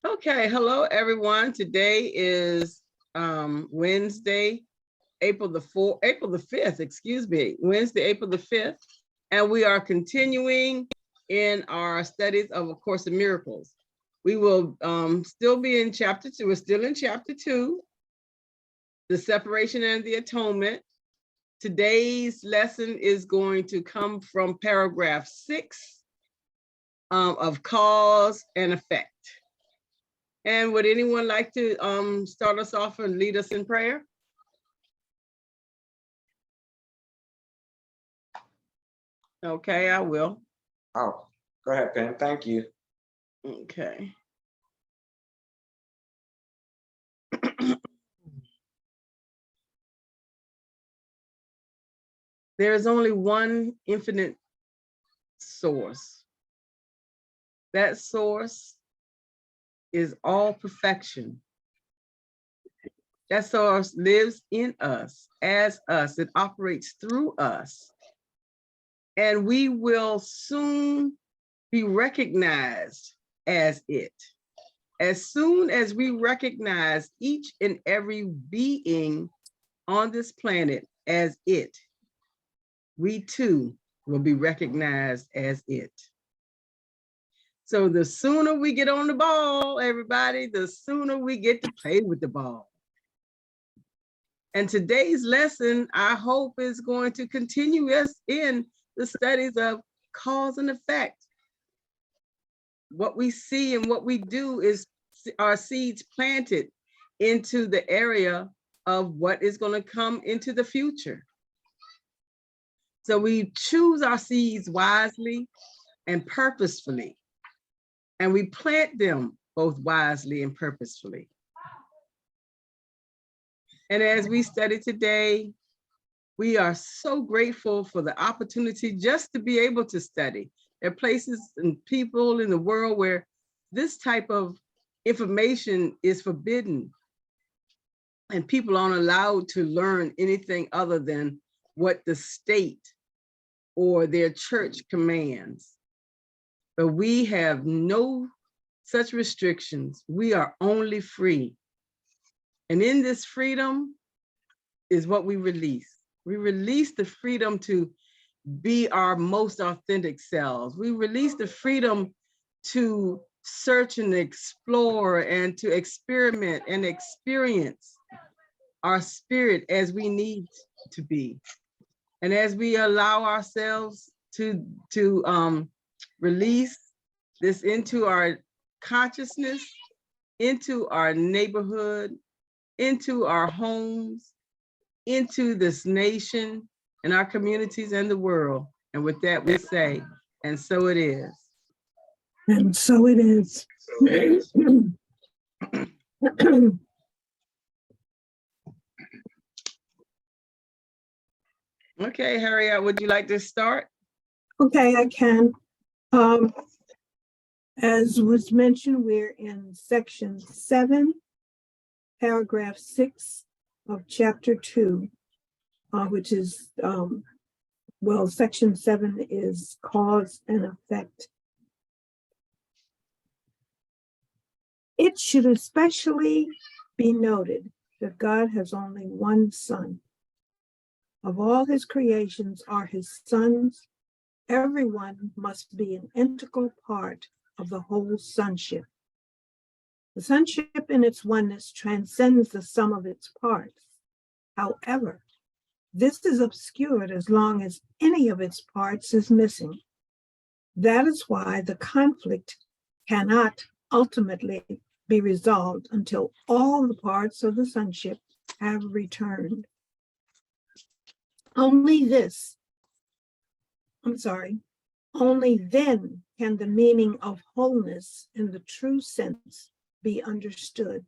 Okay, hello everyone. Today is Wednesday, April the 5th, excuse me, Wednesday, April the 5th. And we are continuing in our studies of A Course in Miracles. We will still be in chapter 2. We're still in chapter 2, the separation and the atonement. Today's lesson is going to come from paragraph 6 of cause and effect. And would anyone like to start us off and lead us in prayer? Okay, I will. Oh, go ahead, Pam. Thank you. Okay. There is only one infinite source. That source is all perfection. That source lives in us, as us. It operates through us. And we will soon be recognized as it. As soon as we recognize each and every being on this planet as it, we too will be recognized as it. So the sooner we get on the ball, everybody, the sooner we get to play with the ball. And today's lesson, I hope, is going to continue us in the studies of cause and effect. What we see and what we do is our seeds planted into the area of what is going to come into the future. So we choose our seeds wisely and purposefully, and we plant them both wisely and purposefully. And as we study today, we are so grateful for the opportunity just to be able to study. There are places and people in the world where this type of information is forbidden, and people aren't allowed to learn anything other than what the state or their church commands. But we have no such restrictions. We are only free. And in this freedom is what we release. We release the freedom to be our most authentic selves. We release the freedom to search and explore and to experiment and experience our spirit as we need to be. And as we allow ourselves to release this into our consciousness, into our neighborhood, into our homes, into this nation and our communities and the world. And with that, we say, and so it is. And so it is. Okay, Harriet, would you like to start? Okay, I can. As was mentioned, we're in section 7, paragraph 6 of chapter 2, which is, section 7 is cause and effect. It should especially be noted that God has only one Son. Of all his creations are his sons. Everyone must be an integral part of the whole sonship. The sonship in its oneness transcends the sum of its parts. However, this is obscured as long as any of its parts is missing. That is why the conflict cannot ultimately be resolved until all the parts of the sonship have returned. Only then can the meaning of wholeness in the true sense be understood.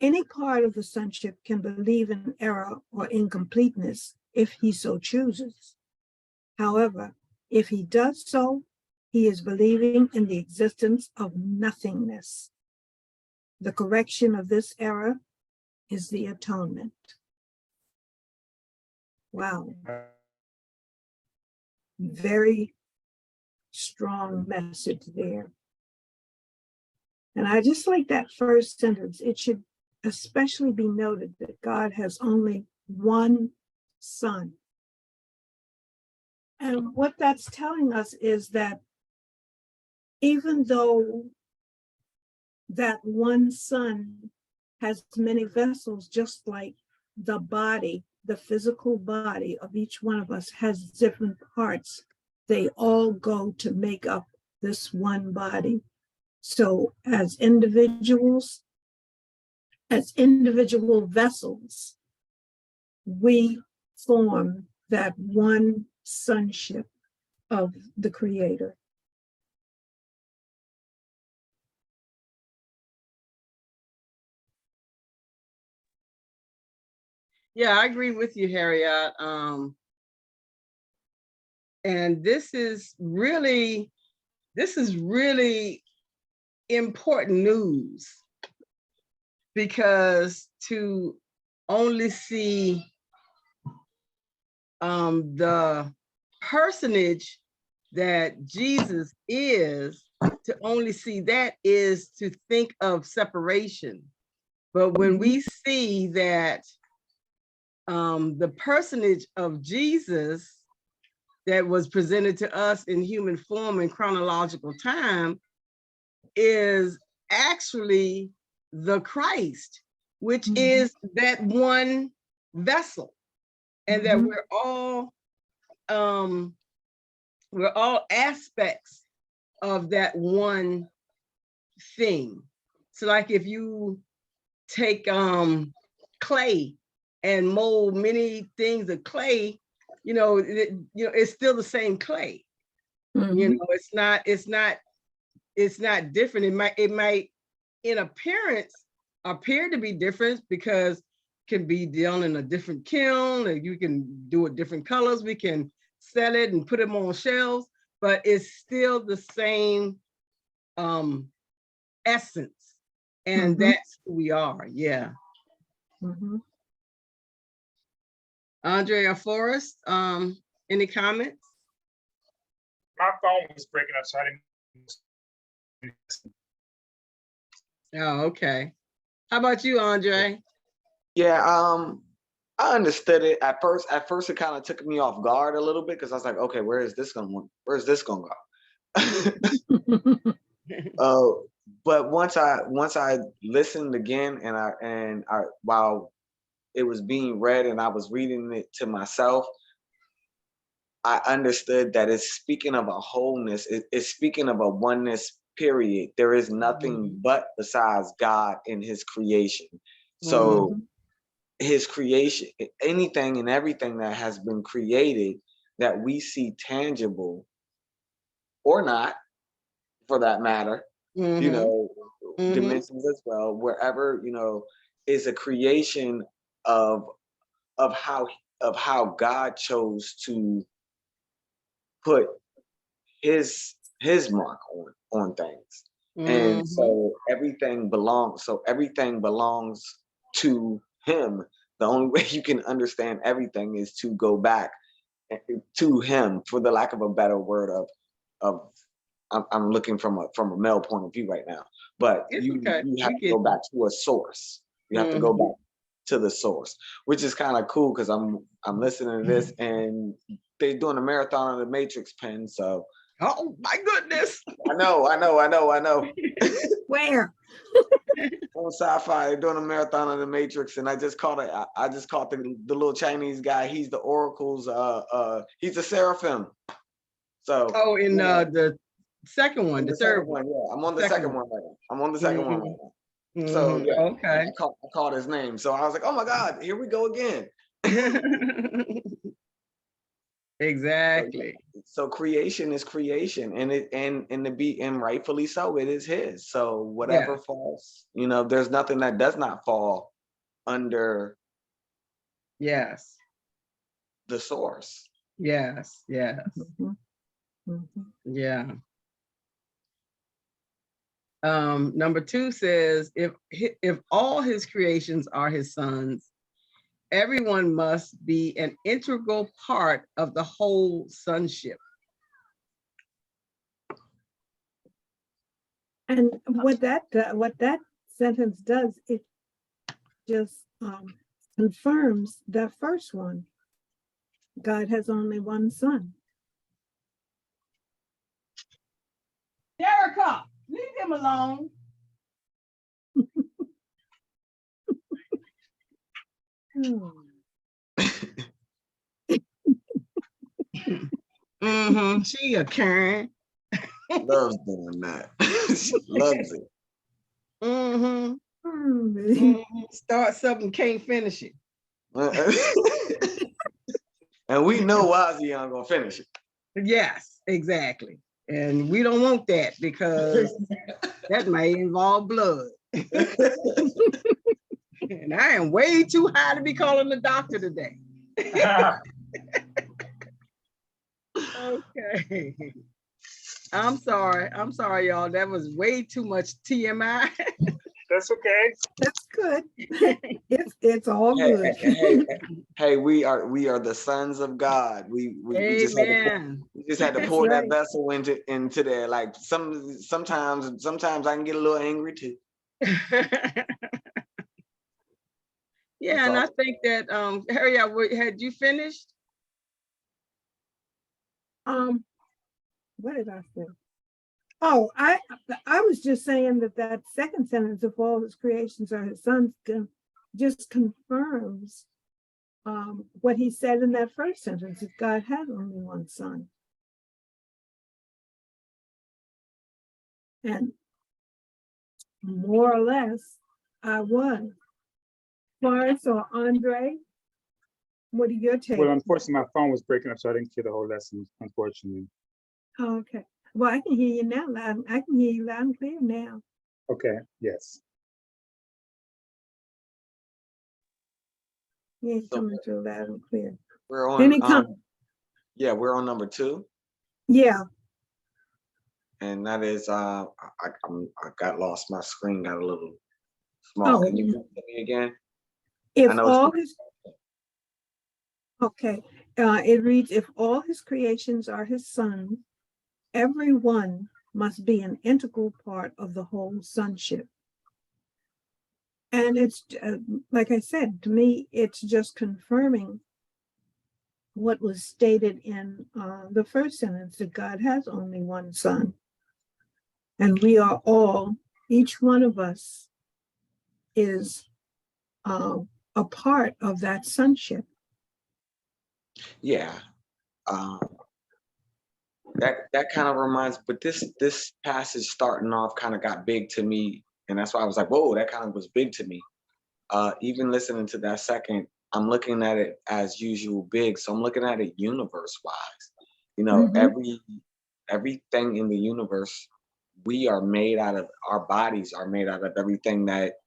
Any part of the sonship can believe in error or incompleteness if he so chooses. However, if he does so, he is believing in the existence of nothingness. The correction of this error is the atonement. Wow. Very strong message there. And I just like that first sentence. It should especially be noted that God has only one son. And what that's telling us is that even though that one son has many vessels, just like the body, the physical body of each one of us has different parts, they all go to make up this one body. So as individual vessels, we form that one sonship of the Creator. Yeah, I agree with you, Harriet. And this is really important news, because to only see the personage that Jesus is, to only see that is to think of separation. But when we see that the personage of Jesus that was presented to us in human form in chronological time is actually the Christ, which is that one vessel, and that we're all aspects of that one thing. So like if you take clay and mold many things of clay, it's still the same clay. It's not different. It might in appearance appear to be different, because it can be done in a different kiln, and you can do it different colors. We can sell it and put them on shelves, but it's still the same essence. And that's who we are. Yeah. Andrea Forrest, any comments? My phone was breaking up, so I didn't. Oh, okay. How about you, Andre? Yeah, I understood it at first. At first, it kind of took me off guard a little bit, because I was like, okay, where's this gonna go? But once I listened again, and I while it was being read and I was reading it to myself, I understood that it's speaking of a wholeness. It's speaking of a oneness, period. There is nothing but besides God in his creation. So his creation, anything and everything that has been created that we see tangible or not, for that matter, dimensions as well, wherever, is a creation of how God chose to put his mark on things. And so everything belongs to him. The only way you can understand everything is to go back to him, for the lack of a better word of I'm looking from a male point of view right now, but you have to go back to a source. You have to go back to the source, which is kind of cool, because I'm listening to this and they're doing a marathon of the Matrix pen. So, oh my goodness! I know. Where? On Sci-Fi, they're doing a marathon of the Matrix, and I just caught it. I just caught the little Chinese guy. He's the Oracle's. He's a seraphim. So. In the second one, the third one. Yeah, I'm on the second one right now. So yeah, okay. I caught his name. So I was like, oh my God, here we go again. Exactly. So creation is creation, and rightfully so, it is his. So whatever falls, there's nothing that does not fall under the source. Yes. Yeah. Number 2 says, if all his creations are his sons, everyone must be an integral part of the whole sonship. And what that sentence does, it just confirms the first one. God has only one son. Erica, leave him alone. She a Karen. Loves doing that. She loves it. Start something, can't finish it. And we know Wazion gonna finish it. Yes, exactly. And we don't want that because that may involve blood. And I am way too high to be calling the doctor today. Okay. I'm sorry, y'all. That was way too much TMI. That's okay. That's good. It's all good. Hey, we are the sons of God. We just had to pour that vessel into there. Like sometimes I can get a little angry too. Yeah, and I think that Harry, had you finished? What did I say? Oh, I was just saying that second sentence of all his creations are his sons just confirms what he said in that first sentence, that God had only one son. And more or less, I won. Forrest or Andre, what are your takes? Well, unfortunately, my phone was breaking up, so I didn't hear the whole lesson, unfortunately. Oh, okay. Well, I can hear you now. I can hear you loud and clear now. Okay, yes. Yeah, you're coming through loud and clear. We're on yeah, we're on number 2. Yeah. And that is I got lost. My screen got a little small. Oh. Can you read it to me again? If all his it reads, if all his creations are his sons, every one must be an integral part of the whole sonship. And it's like I said, to me, it's just confirming what was stated in the first sentence, that God has only one son. And we are all, each one of us is a part of that sonship. Yeah. That kind of reminds, but this passage starting off kind of got big to me, and that's why I was like, whoa, that kind of was big to me. Even listening to that second, I'm looking at it as usual big, so I'm looking at it universe-wise. You know, everything in the universe, we are made out of, our bodies are made out of everything that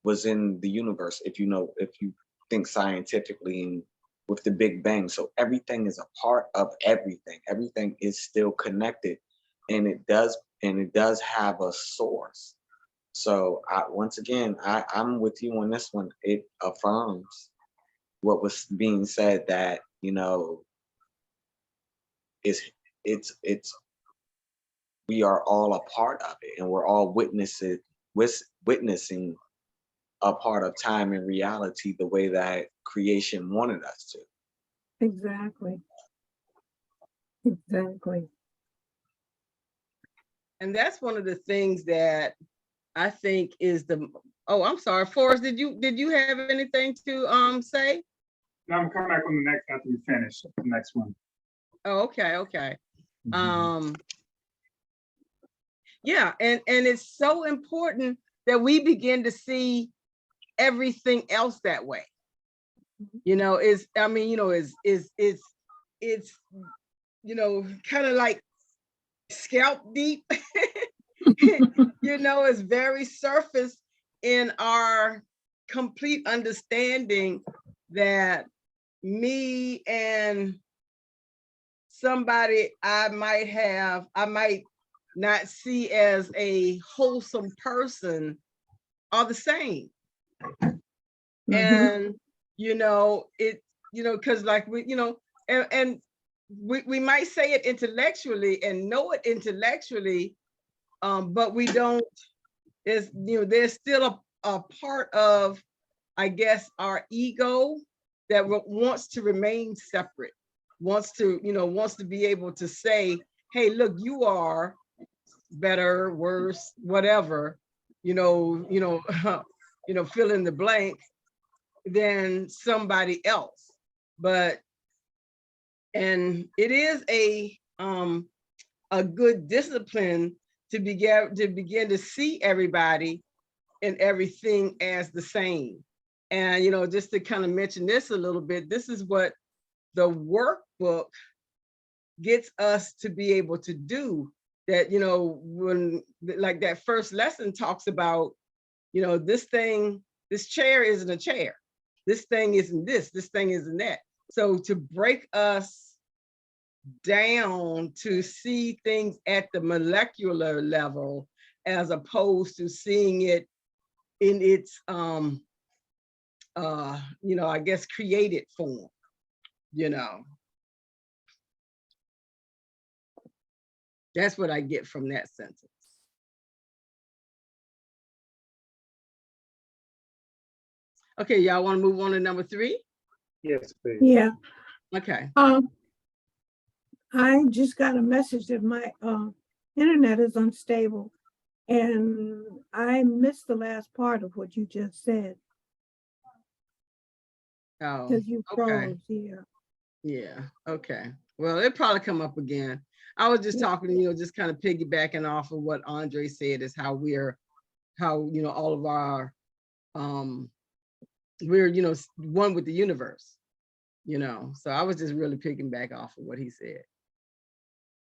was in the universe. If you think scientifically and with the Big Bang. So everything is a part of everything. Everything is still connected, and it does have a source. So once again, I'm with you on this one. It affirms what was being said, that, you know, it's we are all a part of it, and we're all witnessing a part of time and reality the way that creation wanted us to. Exactly. And that's one of the things that I think is oh, I'm sorry, Forrest, did you have anything to say? No, I'm coming back on the next after we finish the next one. Oh, okay. Yeah, and it's so important that we begin to see everything else that way. You know, it's you know, kind of like scalp deep. You know, it's very surface in our complete understanding that me and somebody I might not see as a wholesome person are the same. And you know, because like we, you know, and we might say it intellectually and know it intellectually, but we don't, there's still a part of, I guess, our ego that wants to remain separate, wants to be able to say, hey, look, you are better, worse, whatever, fill in the blank than somebody else. And it is a good discipline to begin to see everybody and everything as the same. And just to kind of mention this a little bit, this is what the workbook gets us to be able to do. That when, like, that first lesson talks about, this chair isn't a chair, this thing isn't this thing isn't that. So to break us down to see things at the molecular level, as opposed to seeing it in its I guess created form. That's what I get from that sentence. Okay, y'all want to move on to number 3? Yes, please. Yeah. Okay. I just got a message that my internet is unstable, and I missed the last part of what you just said. Oh, because you okay. froze here. Yeah, okay. Well, it'll probably come up again. I was just talking, just kind of piggybacking off of what Andre said, is how all of our, we're, one with the universe, So I was just really picking back off of what he said.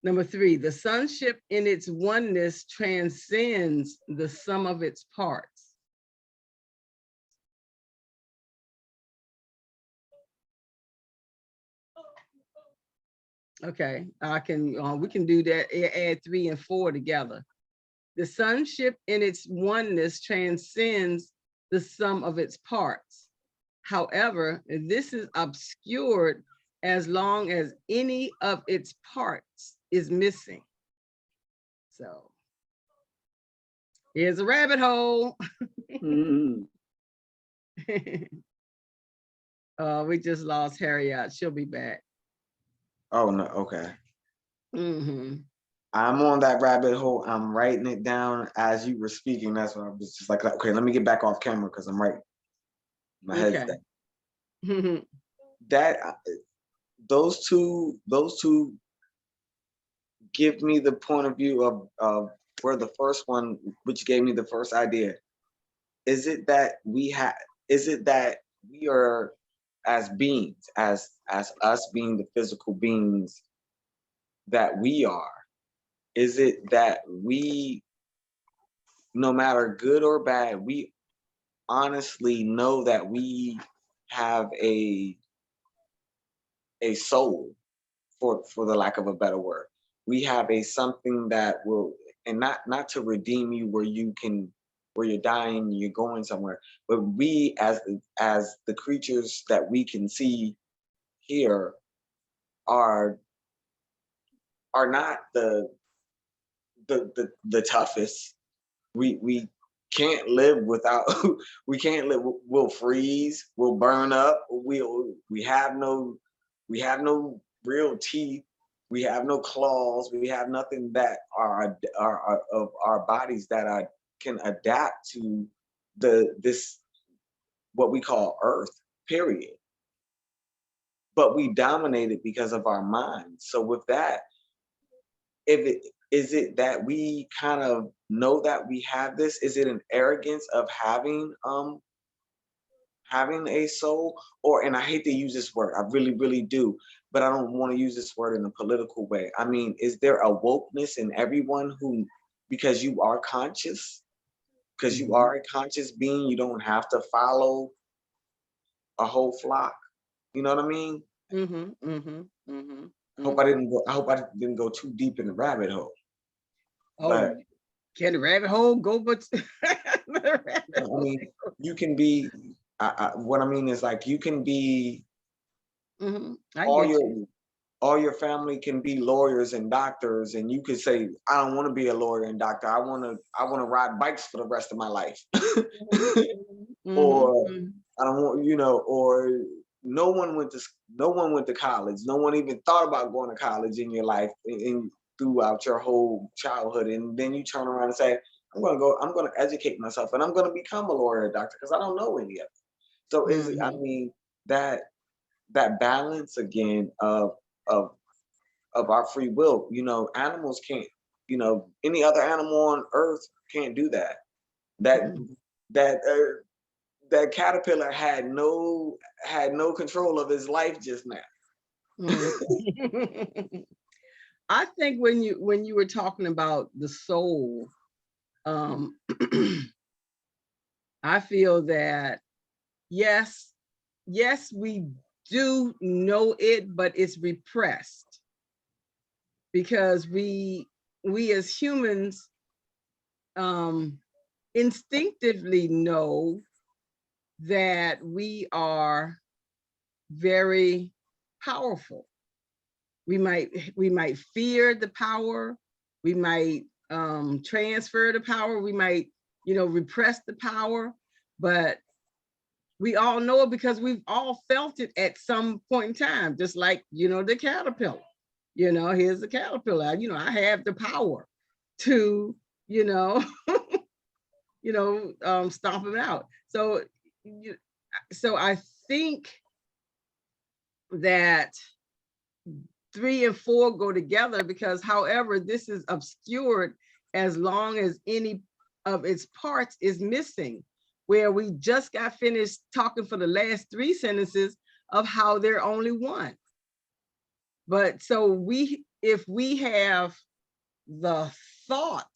Number 3, the sonship in its oneness transcends the sum of its parts. Okay, we can do that, add 3 and 4 together. The sonship in its oneness transcends the sum of its parts. However, this is obscured as long as any of its parts is missing. So here's a rabbit hole. We just lost Harriet. She'll be back. Oh no, okay. Mm-hmm. I'm on that rabbit hole. I'm writing it down as you were speaking. That's what I was just like, okay, let me get back off camera because I'm writing. My head's down. That those two give me the point of view of where the first one, which gave me the first idea. Is it that we are, as beings, as us being the physical beings that we are, is it that we, no matter good or bad, we honestly know that we have a soul, for the lack of a better word. We have a something that will, and not to redeem you where you're dying, you're going somewhere, but we as the creatures that we can see here are not the toughest. We can't live without we can't live, we'll freeze, we'll burn up, we have no real teeth, we have no claws, we have nothing that are of our bodies that can adapt to this what we call Earth, period. But we dominate it because of our minds. So with that, is it that we kind of know that we have this? Is it an arrogance of having a soul? Or, and I hate to use this word, I really, really do, but I don't want to use this word in a political way. I mean, is there a wokeness in everyone who, because you are conscious, because you are a conscious being, you don't have to follow a whole flock? You know what I mean? Hope I didn't go too deep in the rabbit hole. Oh, but can the rabbit hole go? But I mean, you can be. What I mean is, like, you can be all all your family can be lawyers and doctors, and you could say, I don't want to be a lawyer and doctor. I want to ride bikes for the rest of my life. Or Mhm. I don't want, you know, or no one went to college. No one even thought about going to college in your life in throughout your whole childhood. And then you turn around and say, I'm going to educate myself and I'm going to become a lawyer or doctor because I don't know any of it. So I Mhm. mean, that balance again of of our free will, you know, animals can't, you know, any other animal on earth can't do that. That Mhm. that that caterpillar had no control of his life just now. Mhm. I think when you were talking about the soul, um, I feel that yes, yes, we do know it, but it's repressed because we as humans instinctively know that we are very powerful. We might fear the power, we might transfer the power, we might, you know, repress the power, but we all know it because we've all felt it at some point in time, just like, you know, the caterpillar. You know, here's the caterpillar. You know, I have the power to, you know, stomp him out. So, so I think that 3 and 4 go together because, however, this is obscured as long as any of its parts is missing. Where we just got finished talking for the last 3 sentences of how they're only one. But so if we have the thought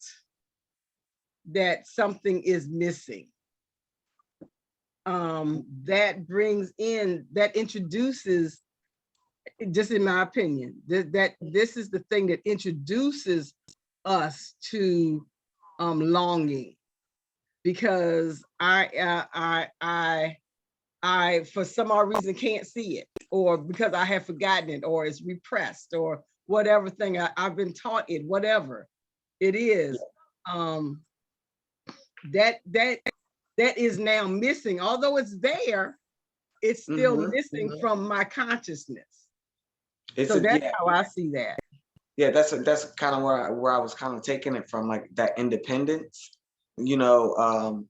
that something is missing, that introduces, just in my opinion, that this is the thing that introduces us to longing, because I for some odd reason can't see it, or because I have forgotten it, or it's repressed, or whatever thing I've been taught it, whatever it is, that is now missing. Although it's there, it's still missing from my consciousness. It's So a that's yeah, how I see that. yeah. That's kind of where I was kind of taking it from, like that independence. You know,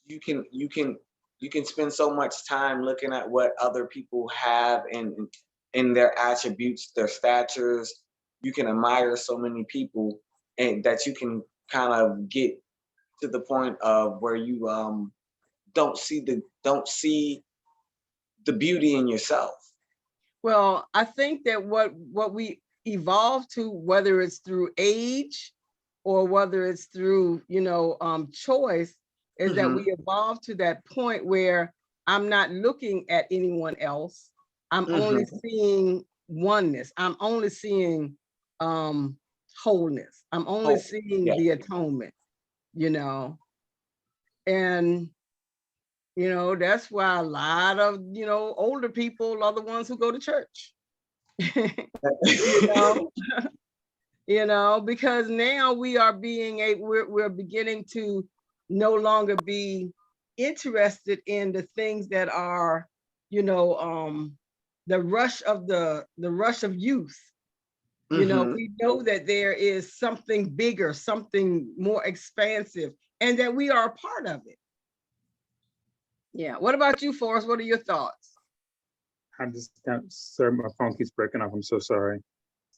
you can spend so much time looking at what other people have and in their attributes, their statures. You can admire so many people, and that you can kind of get to the point of where you don't see the beauty in yourself. Well, I think that what we evolve to, whether it's through age or whether it's through, choice, is that we Hmm. evolve to that point where I'm not looking at anyone else. I'm only Hmm. seeing oneness. I'm only seeing wholeness. I'm only Oh, seeing yeah. the atonement, you know. And that's why a lot of, older people are the ones who go to church. you know, because now we are we're beginning to no longer be interested in the things that are, the rush of youth. Hmm. We know that there is something bigger, something more expansive, and that we are a part of it. Yeah. What about you, Forrest? What are your thoughts? I just got, sir, my phone keeps breaking up. I'm so sorry.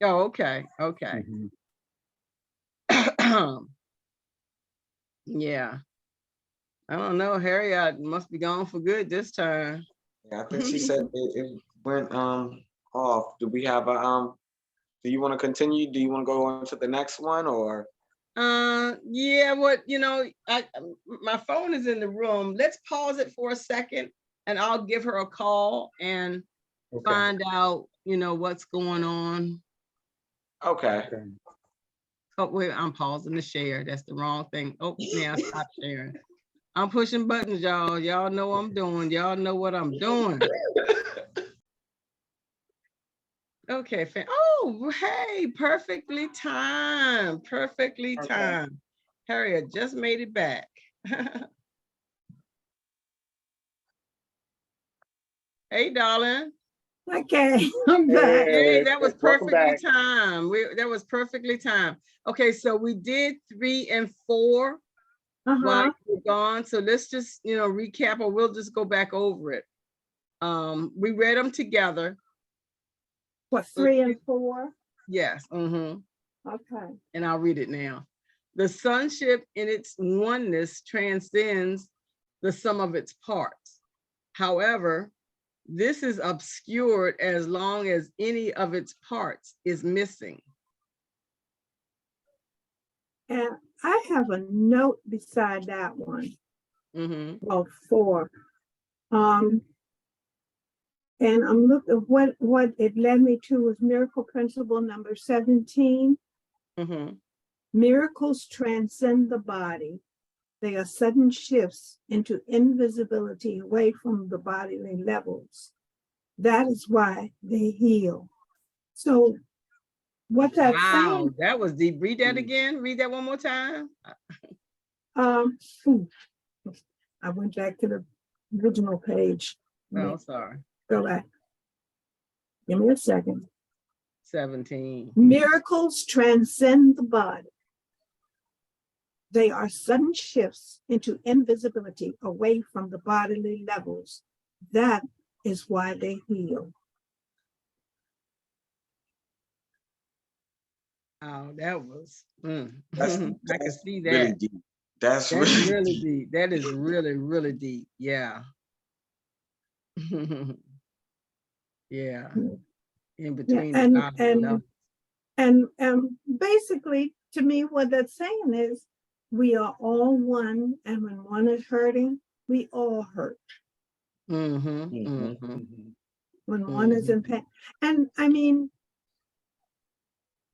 Oh, okay. Okay. Yeah. I don't know. Harriet must be gone for good this time. Yeah, I think she said it went off. Do we have a do you want to continue? Do you want to go on to the next one, or Yeah, my phone is in the room. Let's pause it for a second and I'll give her a call and Okay. find out, what's going on. okay. Okay. Oh, wait, I'm pausing the share. That's the wrong thing. Oh, now stop sharing. I'm pushing buttons, y'all. Y'all know what I'm doing. Y'all know what I'm doing. Okay, oh, hey, perfectly timed, perfectly Okay. timed. Harriet just made it back. Hey, darling. Okay, I'm back. Hey, that was Welcome perfectly back. timed. That was perfectly timed. Okay, so we did 3 and 4 while you were gone. So let's just, recap, or we'll just go back over it. We read them together. What, 3 and 4? Yes. Okay. And I'll read it now. The sonship in its oneness transcends the sum of its parts. However, this is obscured as long as any of its parts is missing. And I have a note beside that one. Well, 4. And I'm looking, what it led me to was miracle principle number 17. Miracles transcend the body. They are sudden shifts into invisibility away from the bodily levels. That is why they heal. So what that's saying, that was deep. Read that again. Read that one more time. I went back to the original page. Oh, sorry. Go back. Give me a second. 17. Miracles transcend the body. They are sudden shifts into invisibility away from the bodily levels. That is why they heal. Oh, that was, That's I can see that. really deep. That's really deep. That is really, really deep. Yeah. Yeah. In between and basically, to me, what that's saying is we are all one, and when one is hurting, we all hurt. When one is in pain. And I mean,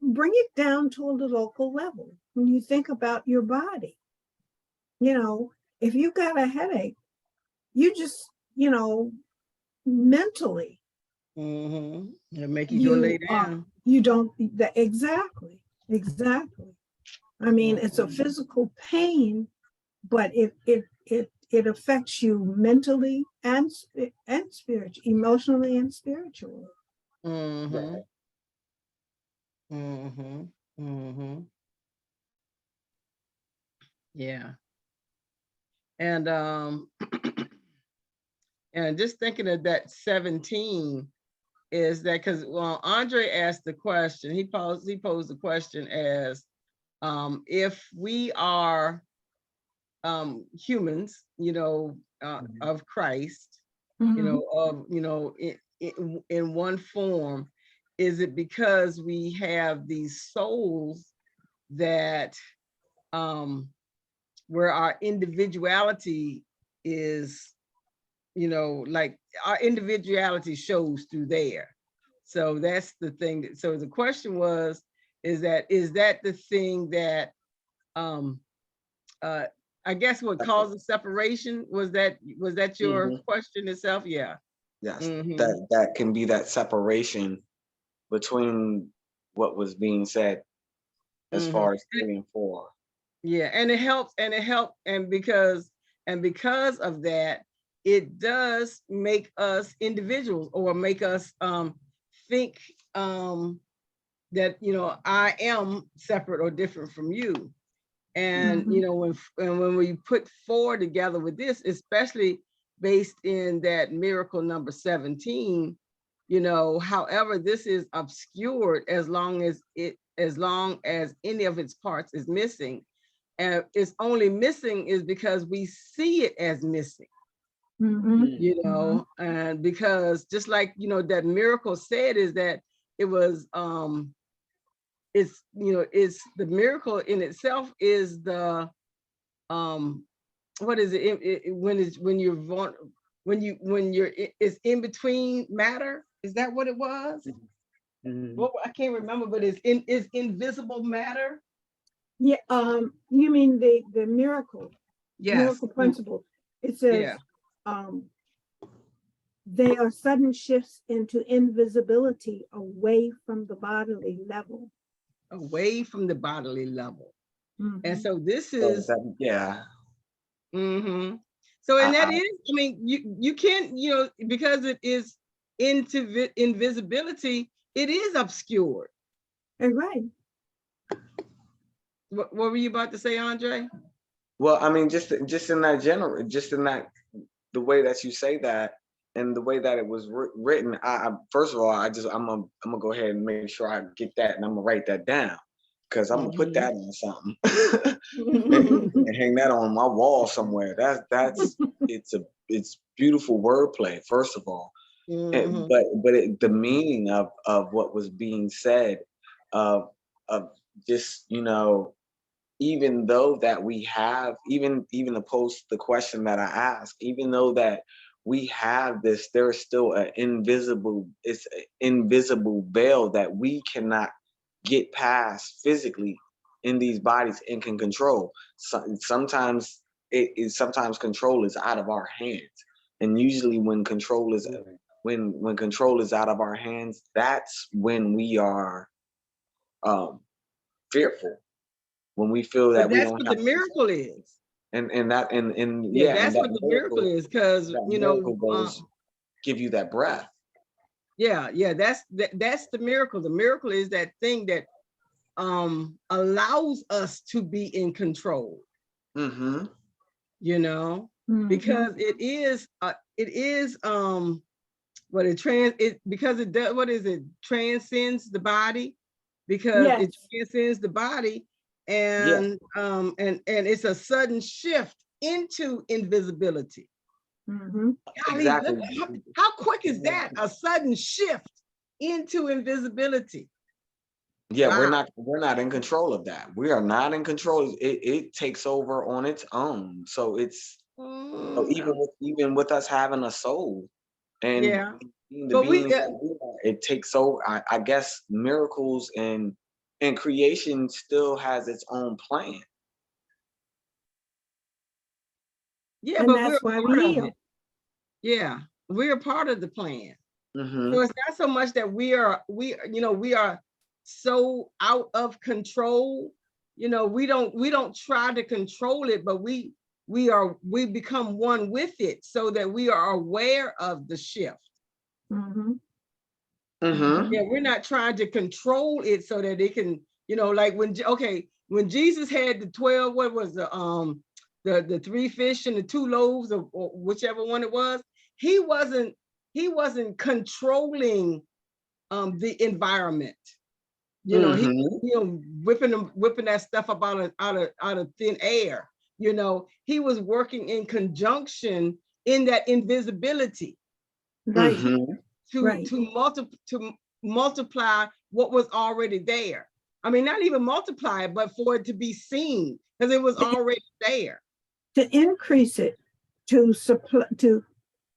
bring it down to a local level. When you think about your body, if you've got a headache, you just, mentally, it'll make you go lay down. You don't, exactly. I mean, it's a physical pain, but it affects you mentally and spiritually, emotionally and spiritually. Yeah. And and just thinking of that 17 is that because Andre asked the question, he posed the question as if we are humans, of Christ, in one form, is it because we have these souls that where our individuality is, like our individuality shows through there. So that's the thing. So the question was, is that the thing that I guess what caused the separation? Was that your question itself? Yeah. Yes, that can be that separation between what was being said as far as 3 and 4. Yeah, and it helps, and because of that, it does make us individuals, or make us think that I am separate or different from you. And when we put 4 together with this, especially based in that miracle number 17, however, this is obscured as long as any of its parts is missing. And it's only missing is because we see it as missing. And because just like that miracle said, is that it was it's the miracle in itself is the what is it, when you're it's in between matter, is that what it was? Well, I can't remember, but it's invisible matter. Yeah, you mean the miracle? Yes. Miracle principle. It says, They are sudden shifts into invisibility away from the bodily level. Away from the bodily level. Mhm. And so this So is, yeah. So, and that I- is, I mean, you can't, because it is into invisibility, it is obscured. Right. What were you about to say, Andre? Well, I mean, just in that general, just in that the way that you say that and the way that it was written. First of all, I'm gonna go ahead and make sure I get that, and I'm gonna write that down because I'm gonna put that on something and hang that on my wall somewhere. It's beautiful wordplay. First of all, but the meaning of what was being said, of just even though that we have, even to post the question that I asked, even though that we have this, there's still it's an invisible veil that we cannot get past physically in these bodies and can control. Sometimes sometimes control is out of our hands. And usually when control is when control is out of our hands, that's when we are fearful. When we feel that But we that's don't what have the miracle is. and Yeah, yeah, and that's what the miracle is, because that miracle goes give you that breath. yeah, that's the miracle. The miracle is that thing that allows us to be in control. Mm-hmm. Because it is because it does, what is it, transcends the body, because it transcends the body, and it's a sudden shift into invisibility. Golly, Exactly. how quick is that? A sudden shift into invisibility. Yeah, Wow. we're not in control of that. We are not in control. It takes over on its own. So it's even with us having a soul and Yeah. being the But beings that we are, it takes over. I guess miracles and creation still has its own plan. yeah, And but we're that's why a we part of heal. it. Yeah, we're a part of the plan. Mm-hmm. So it's not so much that we are so out of control. We don't try to control it, but we become one with it, so that we are aware of the shift. Yeah, we're not trying to control it so that it can, like when Jesus had the 12, what was the 3 fish and the 2 loaves, or whichever one it was, he wasn't controlling the environment. He whipping that stuff up out of thin air. He was working in conjunction in that invisibility. Right. To multiply what was already there. I mean, not even multiply it, but for it to be seen, because it was already there. To increase it, to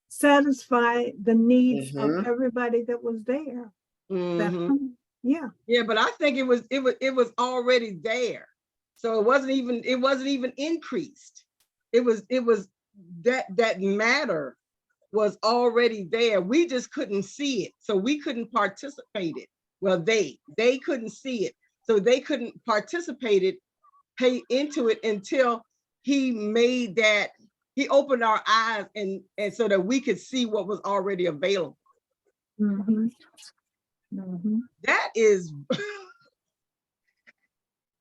satisfy the needs of everybody that was there. Yeah, but I think it was already there. So it wasn't even increased. It was that matter was already there. We just couldn't see it, so we couldn't participate it. Well, they couldn't see it, so they couldn't participate it, pay into it, until he made that, he opened our eyes, and so that we could see what was already available. That is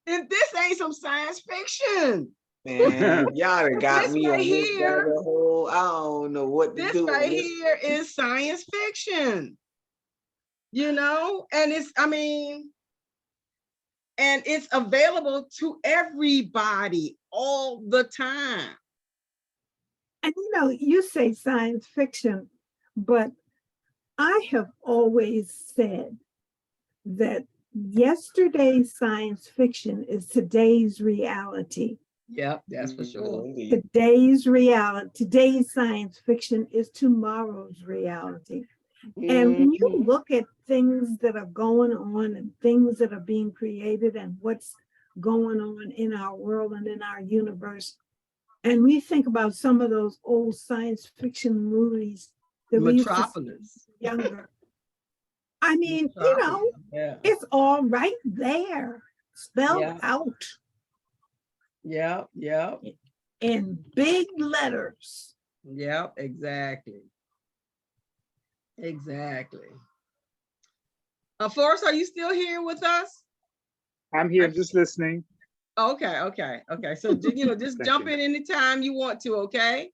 if this ain't some science fiction. Man, y'all done got me right on this here, rabbit hole. I don't know what to this do. right here is science fiction, and and it's available to everybody all the time. And you say science fiction, but I have always said that yesterday's science fiction is today's reality. Yep, that's for sure. Today's science fiction is tomorrow's reality. And when you look at things that are going on and things that are being created and what's going on in our world and in our universe, and we think about some of those old science fiction movies that we used to see Metropolis. younger. I mean, Metropolis. Yeah. it's all right there, spelled Yeah. out Yeah. Yeah. in big letters. Yeah. Exactly. Exactly. Forrest, are you still here with us? I'm here, just listening. Okay. Okay. Okay. So just Thank jump you. in anytime you want to. Okay.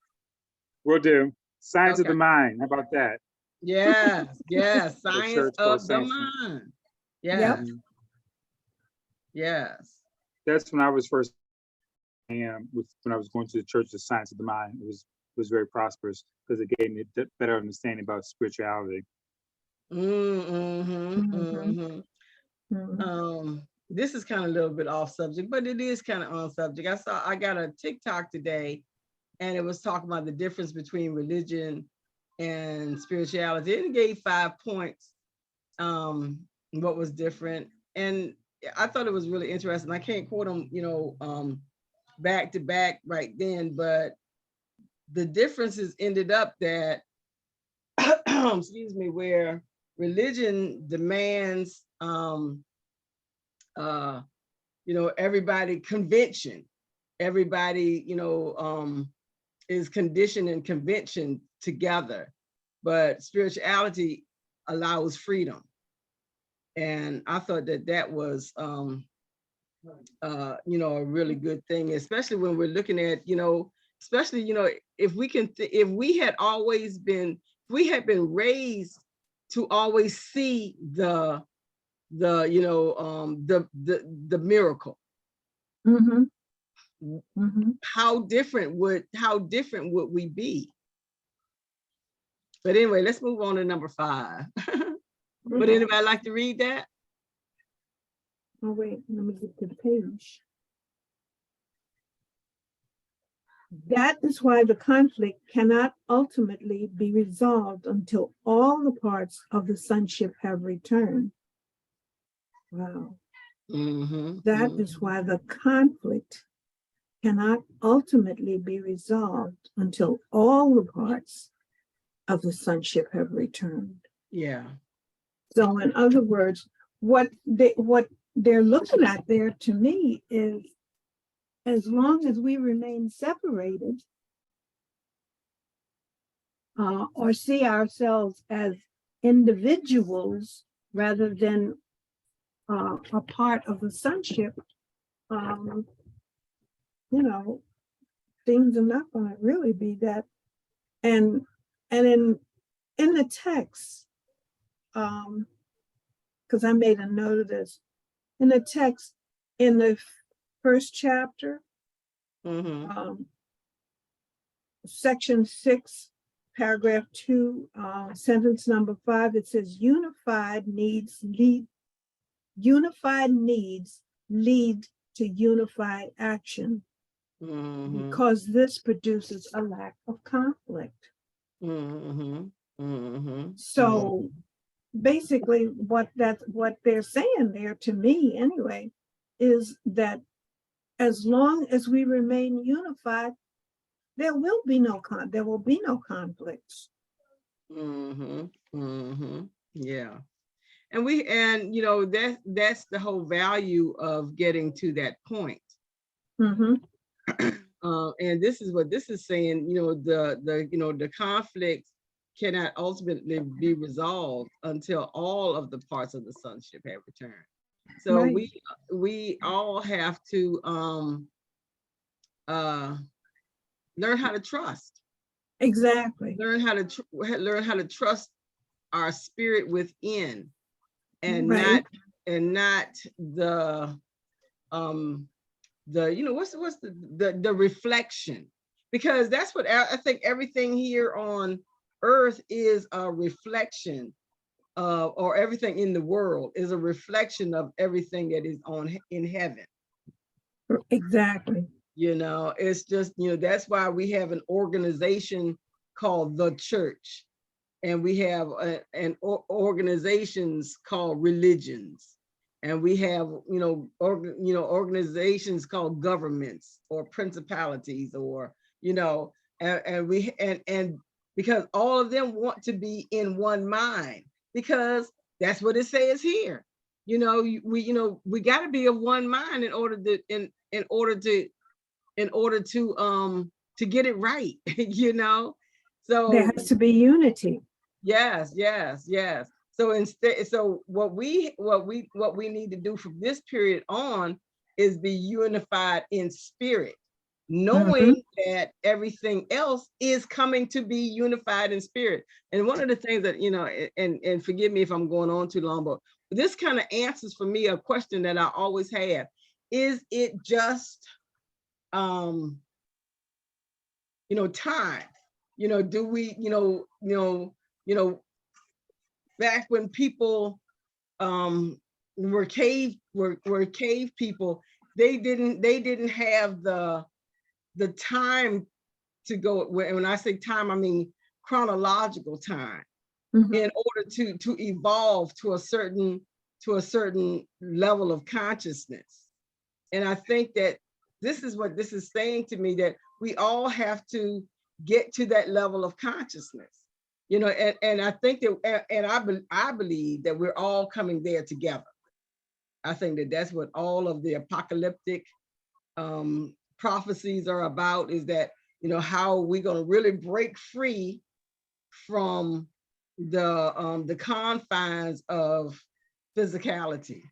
Will do. Science of Okay. the mind. How about that? Yes. Yes. The Science church for of the saints. mind. Yep. Yes. Yes. That's when I was first. When I was going to the church, the science of the mind. It was very prosperous because it gave me a better understanding about spirituality. Mm-hmm. Mhm. Mm-hmm. Mhm. This is kind of a little bit off subject, but it is kind of on subject. I got a TikTok today, and it was talking about the difference between religion and spirituality. It gave 5 points. What was different, and I thought it was really interesting. I can't quote them, back to back right then, but the differences ended up that, excuse me, where religion demands, everybody convention, everybody, is conditioned and convention together, but spirituality allows freedom. And I thought that was, a really good thing, especially when we're looking at, especially, if we had always been, if we had been raised to always see the miracle, Mhm. Mhm. how different would we be? But anyway, let's move on to number 5. Would anybody like to read that? Oh, wait, let me get to the page. That is why the conflict cannot ultimately be resolved until all the parts of the sonship have returned. Wow. Mm-hmm. That is why the conflict cannot ultimately be resolved until all the parts of the sonship have returned. Yeah. So, in other words, what they're looking at there to me is, as long as we remain separated, or see ourselves as individuals rather than a part of the sonship, things are not going to really be that. And in the text, because I made a note of this, in the text, in the first chapter, section 6, paragraph 2, sentence number 5, it says unified needs lead to unified action, because this produces a lack of conflict. So basically what they're saying there, to me anyway, is that as long as we remain unified, there will be no conflicts. Yeah. And that's the whole value of getting to that point. And this is what this is saying, the conflict cannot ultimately be resolved until all of the parts of the sonship have returned. So Right. we all have to learn how to trust. Exactly. Learn how to trust our spirit within, and Right. not the what's the reflection, because that's what I think everything here on earth is a reflection of, or everything in the world is a reflection of everything that is in heaven. Exactly. It's just, that's why we have an organization called the church, and we have organizations called religions, and we have organizations called governments or principalities, or and because all of them want to be in one mind, because that's what it says here. You know, we got to be of one mind in order to get it right. You know, so There has to be unity. yes, yes, yes. So instead, so what we need to do from this period on is be unified in spirit, knowing that everything else is coming to be unified in spirit. And one of the things that, you know, and forgive me if I'm going on too long, but this kind of answers for me a question that I always have. Is it just you know, time? You know, do we, back when people were cave people, they didn't have the time to go. When I say time, I mean chronological time, in order to evolve to a certain level of consciousness. And I think that this is what this is saying to me, that we all have to get to that level of consciousness. You know, and I think that, and I believe that we're all coming there together. I think that that's what all of the apocalyptic prophecies are about, is that, you know, how we're going to really break free from the confines of physicality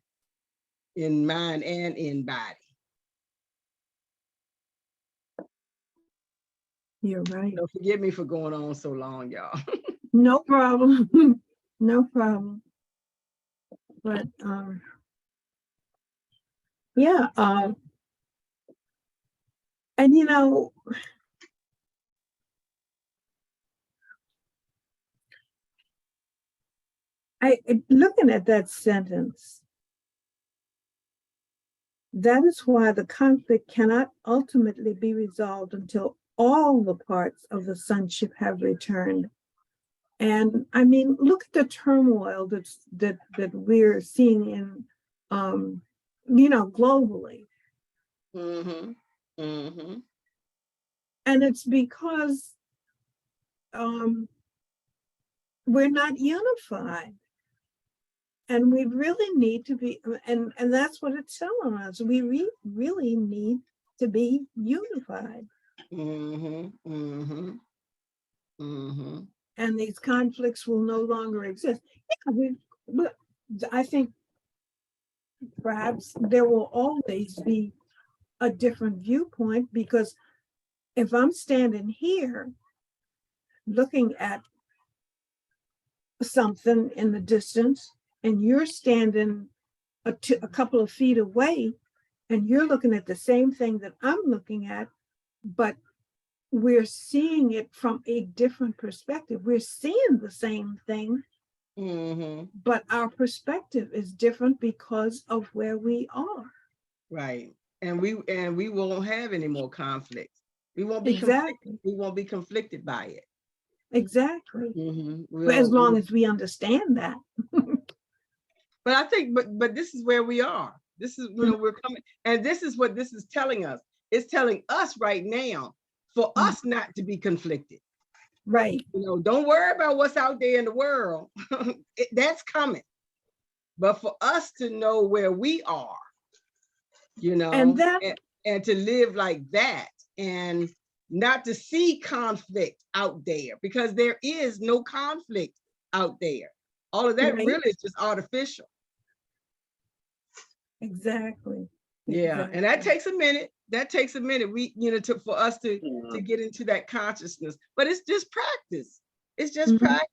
in mind and in body. You're right. So forgive me for going on so long, y'all. No problem. No problem. But yeah, and you know, looking at that sentence, that is why the conflict cannot ultimately be resolved until all the parts of the sonship have returned. And I mean, look at the turmoil that we're seeing in, you know, globally. Mm-hmm. Mm-hmm. And it's because we're not unified. And we really need to be, and that's what it's telling us. We really need to be unified. Mm-hmm. Mm-hmm. Mm-hmm. And these conflicts will no longer exist. Yeah, but I think perhaps there will always be a different viewpoint, because if I'm standing here looking at something in the distance and you're standing a couple of feet away and you're looking at the same thing that I'm looking at, but we're seeing it from a different perspective. We're seeing the same thing, but our perspective is different because of where we are. Right. And we won't have any more conflicts. We won't be Exactly. We won't be conflicted by it. Exactly. But as long as we understand that. But I think, but this is where we are. This is, you know, we're coming, and this is what this is telling us. It's telling us right now for us not to be conflicted. Right. You know, don't worry about what's out there in the world. That's coming. But for us to know where we are, you know, and to live like that, and not to see conflict out there, because there is no conflict out there. All of that really is just artificial. Exactly. Yeah, and that takes a minute. That takes a minute. We, you know, for us to get into that consciousness. But it's just practice. It's just practice.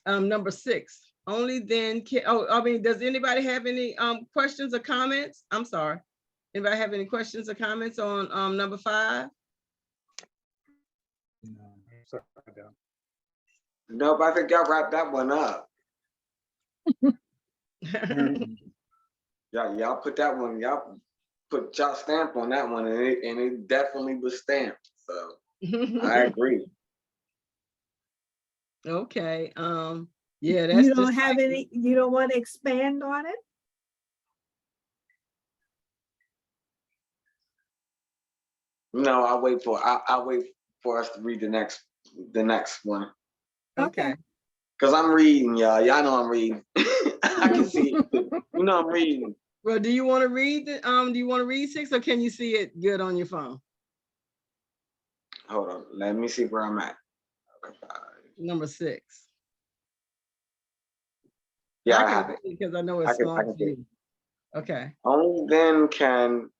Number 6. Only then can. Oh, I mean, does anybody have any questions or comments? I'm sorry. Anybody have any questions or comments on number 5? No, sorry, I don't. Nope, I think y'all wrapped that one up. Y'all put that one, y'all put y'all stamp on that one, and it definitely was stamped. So I agree. Okay. Yeah, that's you don't have any, you don't want to expand on it? No, I'll wait for us to read the next one. Okay. Cause I'm reading, y'all. Y'all know I'm reading. I can see it. You know I'm reading. Well, do you want to read do you want to read 6, or can you see it good on your phone? Hold on. Let me see where I'm at. Number 6. Yeah, I can have it. read because I know it's I small can for see it. you. Okay. Only then can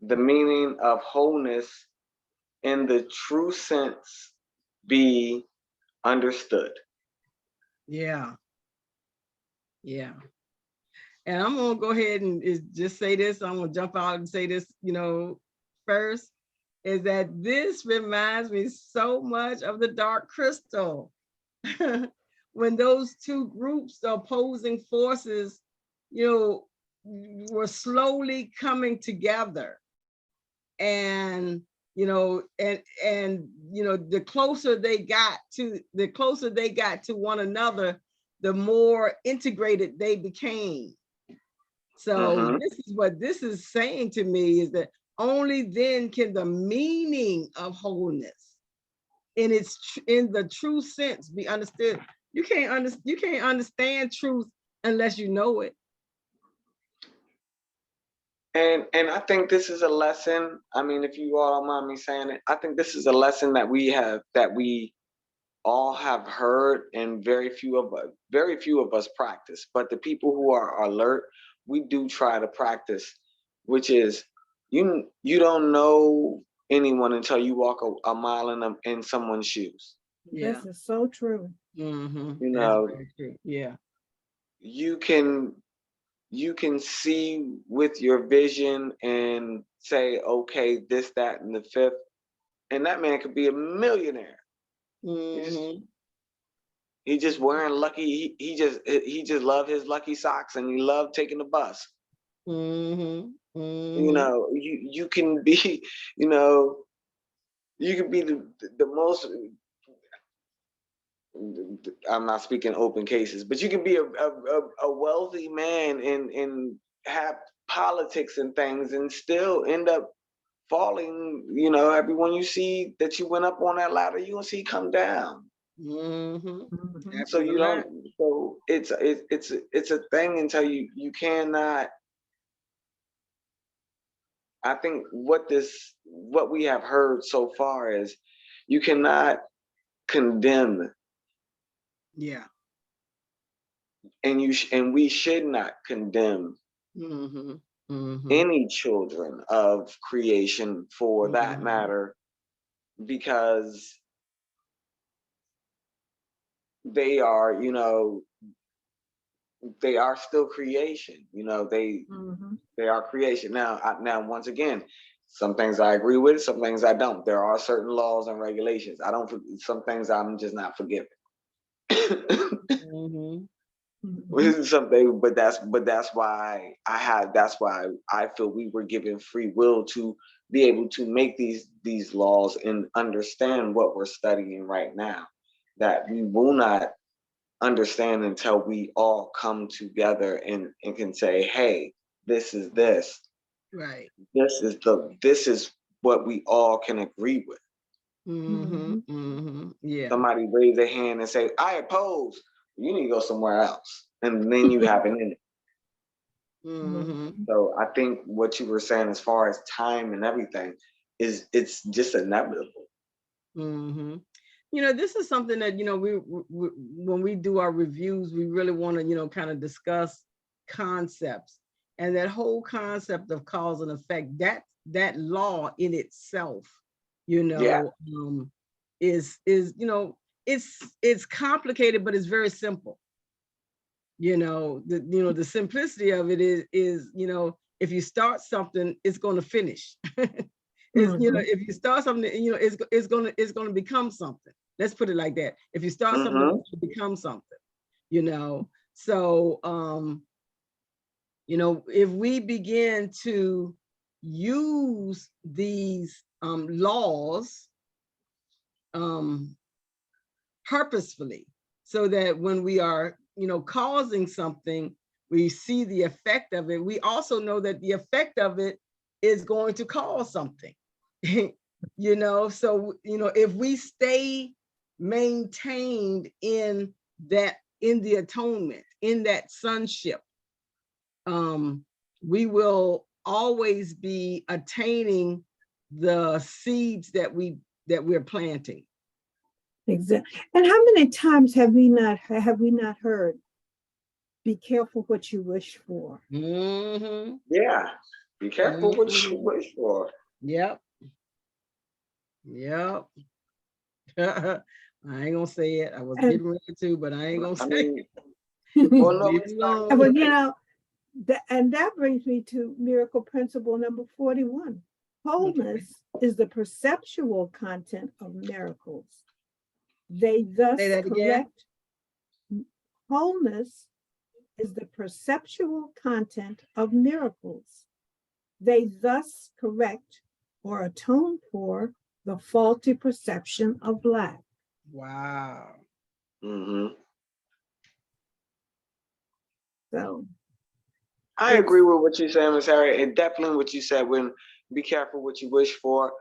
the meaning of wholeness in the true sense be understood. Yeah. Yeah. And I'm gonna go ahead and just say this. I'm gonna jump out and say this, first, is that this reminds me so much of the Dark Crystal. When those two groups, the opposing forces, were slowly coming together. And the closer they got to one another, the more integrated they became. So this is what this is saying to me, is that only then can the meaning of wholeness in the true sense be understood. You can't understand truth unless you know it. And I think this is a lesson. I mean, if you all don't mind me saying it, I think this is a lesson that we all have heard, and very few of us practice. But the people who are alert, we do try to practice, which is you don't know anyone until you walk a mile in someone's shoes. Yeah. This is so true. Mm-hmm. You know, that's very true. Yeah. you can see with your vision and say, okay, this, that, and the fifth, and that man could be a millionaire. Mm-hmm. He just wearing lucky. He just love his lucky socks, and he love taking the bus. Mm-hmm. Mm-hmm. You know, you can be, you know, you can be the most. I'm not speaking open cases, but you can be a wealthy man and have politics and things, and still end up falling. You know, everyone you see that you went up on that ladder, you gonna see come down. Mhm. So you Right. don't. So it's a thing until you cannot. I think what we have heard so far is you cannot condemn, Yeah. and we should not condemn Mm-hmm. Mm-hmm. any children of creation for that Mhm. matter, because they are, they are still creation. Mhm. They are creation. Now, once again, some things I agree with, some things I don't. There are certain laws and regulations. I don't. Some things I'm just not forgiving. Mhm. Mhm. Something, but that's why I feel we were given free will to be able to make these laws and understand what we're studying right now. That we will not understand until we all come together and can say, hey, this is this. Right. This is what we all can agree with. Mm-hmm. Mhm. Mm-hmm. Yeah. Somebody raise their hand and say, I oppose. You need to go somewhere else. And then you have an end. Mm-hmm. So I think what you were saying as far as time and everything it's just inevitable. Mm-hmm. This is something that, we when we do our reviews, we really want to, kind of discuss concepts, and that whole concept of cause and effect, that law in itself, Yeah. Is it's complicated, but it's very simple. The simplicity of it is if you start something, it's going to finish. Mhm. If you start something, it's going to become something. Let's put it like that. If you start something, Mm-hmm. it's going to become something. So if we begin to use these laws purposefully, so that when we are causing something, we see the effect of it. We also know that the effect of it is going to cause something. You know, so, you know, if we stay maintained in that, in the atonement, in that sonship, we will always be attaining the seeds that we're planting. Exactly. And how many times have we not heard, be careful what you wish for? Mm-hmm. Yeah. Be careful what you Mhm. wish for. Yep. Yep. I ain't gonna say it. I was And- getting ready to, but I ain't gonna I say mean, it. well, no, Leave it's it not. alone. Well, you know, and that brings me to miracle principle number 41. Wholeness is the perceptual content of miracles. They thus Say that again. correct. Wholeness is the perceptual content of miracles. They thus correct or atone for the faulty perception of lack. Wow. Mm-hmm. So I agree with what you're saying, Ms. Harriet, and definitely what you said when be careful what you wish for.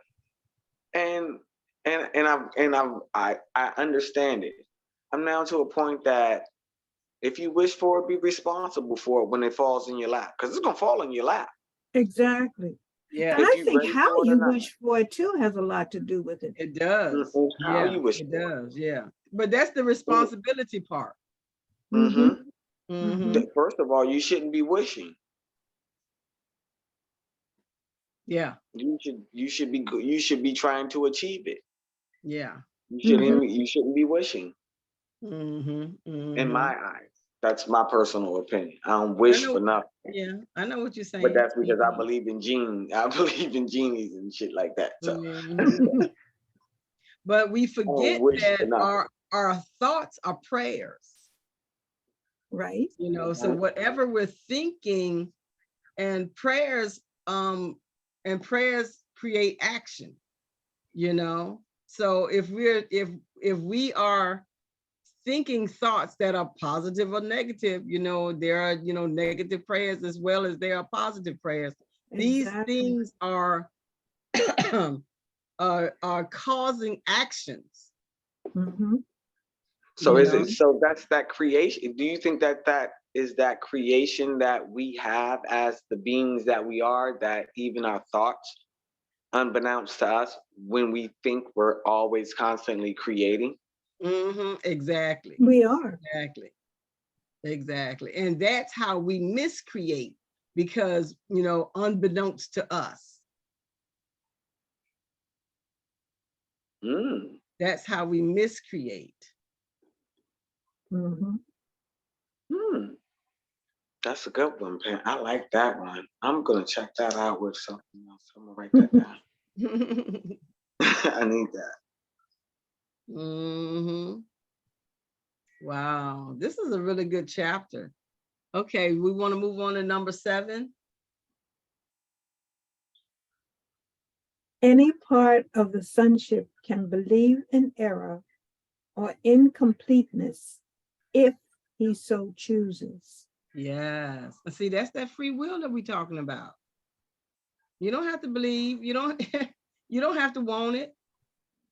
And I understand it. I'm now to a point that if you wish for it, be responsible for it when it falls in your lap. Because it's gonna fall in your lap. exactly. Yeah, And If I you think ready how for it or you not. wish for it too has a lot to do with it. it does. How Yeah, you wish it for does. Yeah. But that's the responsibility part. it. Mm-hmm. Mm-hmm. First of all, you shouldn't be wishing. Yeah. You should be trying to achieve it. Yeah. You shouldn't be wishing. Mm-hmm. In Mm-hmm. my eyes, that's my personal opinion. I don't I wish know. for nothing. Yeah, I know what you're But saying. that's because I believe in gene. I believe in genies and shit like that. So Mhm. But we I don't forget wish for that nothing. our thoughts are prayers. Right. You know, so Mhm. whatever we're thinking, and prayers create action, you know. So if we are thinking thoughts that are positive or negative, you know, there are, you know, negative prayers as well as there are positive prayers. These Exactly. things are are causing actions, Mm-hmm. So you is know. it so that's that creation? Do you think that that is that creation that we have as the beings that we are, that even our thoughts, unbeknownst to us, when we think we're always constantly creating? Exactly. We are. Exactly. And that's how we miscreate, because, you know, unbeknownst to us, Mm. that's how we miscreate. Mm-hmm. Hmm. That's a good one, Pam. I like that one. I'm gonna check that out with something else. I'm gonna write that down. I need that. Wow, this is a really good chapter. Okay, we want to move on to number 7. Any part of the sonship can believe in error or incompleteness if he so chooses. Yes. See, that's that free will that we're talking about. You don't have to believe. You don't you don't have to want it.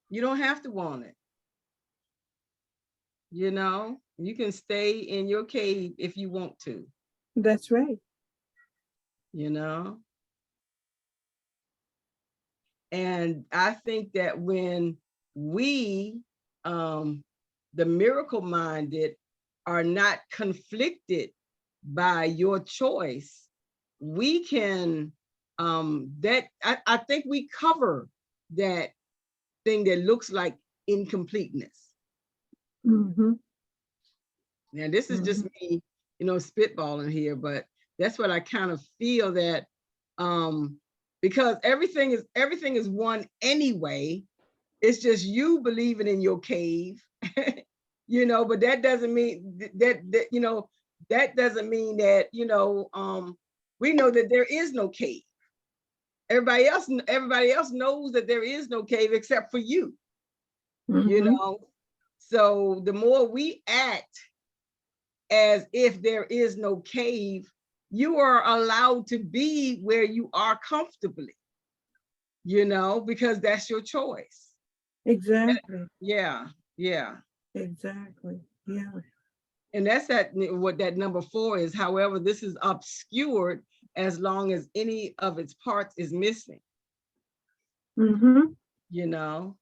You don't have to want it. You know, you can stay in your cave if you want to, That's right. you know. And I think that when we, the miracle minded, are not conflicted by your choice, we can, I think we cover that thing that looks like incompleteness. Mm-hmm. Now, this is just me, you know, spitballing here, but that's what I kind of feel that, because everything is one anyway. It's just you believing in your cave, you know, but that doesn't mean that you know, that doesn't mean that, you know, we know that there is no cave. Everybody else knows that there is no cave except for you, you know. So the more we act as if there is no cave, you are allowed to be where you are comfortably. you know, because that's your choice. Exactly. Yeah, yeah. Exactly. Yeah. And that's what that number 4 is. However, this is obscured as long as any of its parts is missing, Mm-hmm. you know.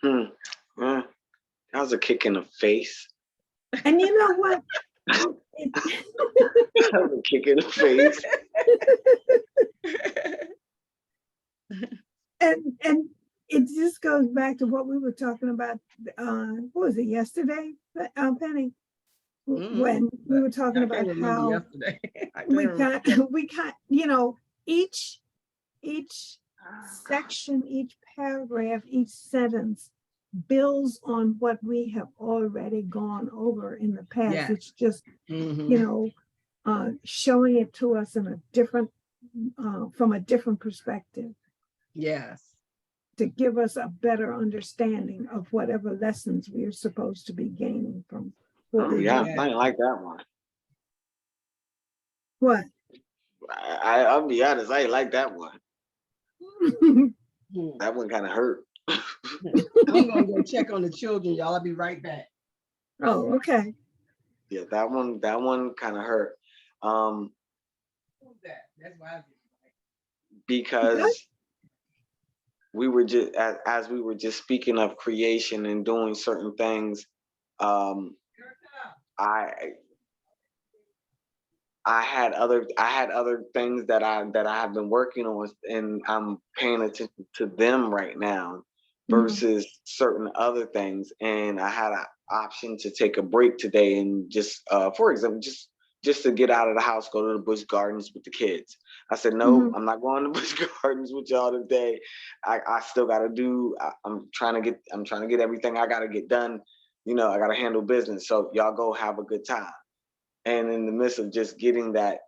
Hmm. That was a kick in the face. And you know what? That was a kick in the face. and it just goes back to what we were talking about. What was it, yesterday, Penny? When we were talking I about can't remember how yesterday. we got, you know, each section, each paragraph, each sentence builds on what we have already gone over in the past. Yeah. It's just, you know, showing it to us in a different, from a different perspective. Yes. To give us a better understanding of whatever lessons we are supposed to be gaining from what Oh we yeah, read. I didn't like that one. What? I'll be honest, I ain't like that one. That one kind of hurt. I'm gonna go check on the children, y'all. I'll be right back. Oh, okay. Yeah, that one kind of hurt. Who's that? That's why. Because we were just as we were just speaking of creation and doing certain things. I had other things that I have been working on, and I'm paying attention to them right now versus certain other things. And I had an option to take a break today and just, for example, just to get out of the house, go to the Busch Gardens with the kids. I said, no, I'm not going to Busch Gardens with y'all today. I still got to do. I'm trying to get everything I got to get done. You know, I got to handle business. So y'all go have a good time. And in the midst of just getting that,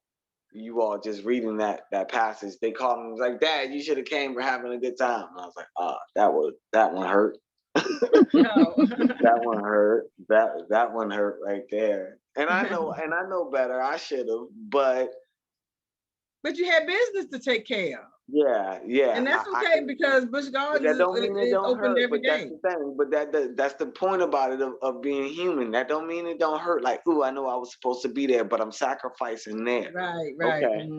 you all just reading that passage, they called me and was like, Dad, you should have came. We're having a good time. And I was like, that one hurt. That one hurt. That one hurt right there. And I know better. I should have, but you had business to take care of. Yeah. And that's okay because Busch Gardens that don't mean it is don't open hurt, every but day. that's the thing. But that's the point about it of being human. That don't mean it don't hurt. Like, ooh, I know I was supposed to be there, but I'm sacrificing there. Right. Okay.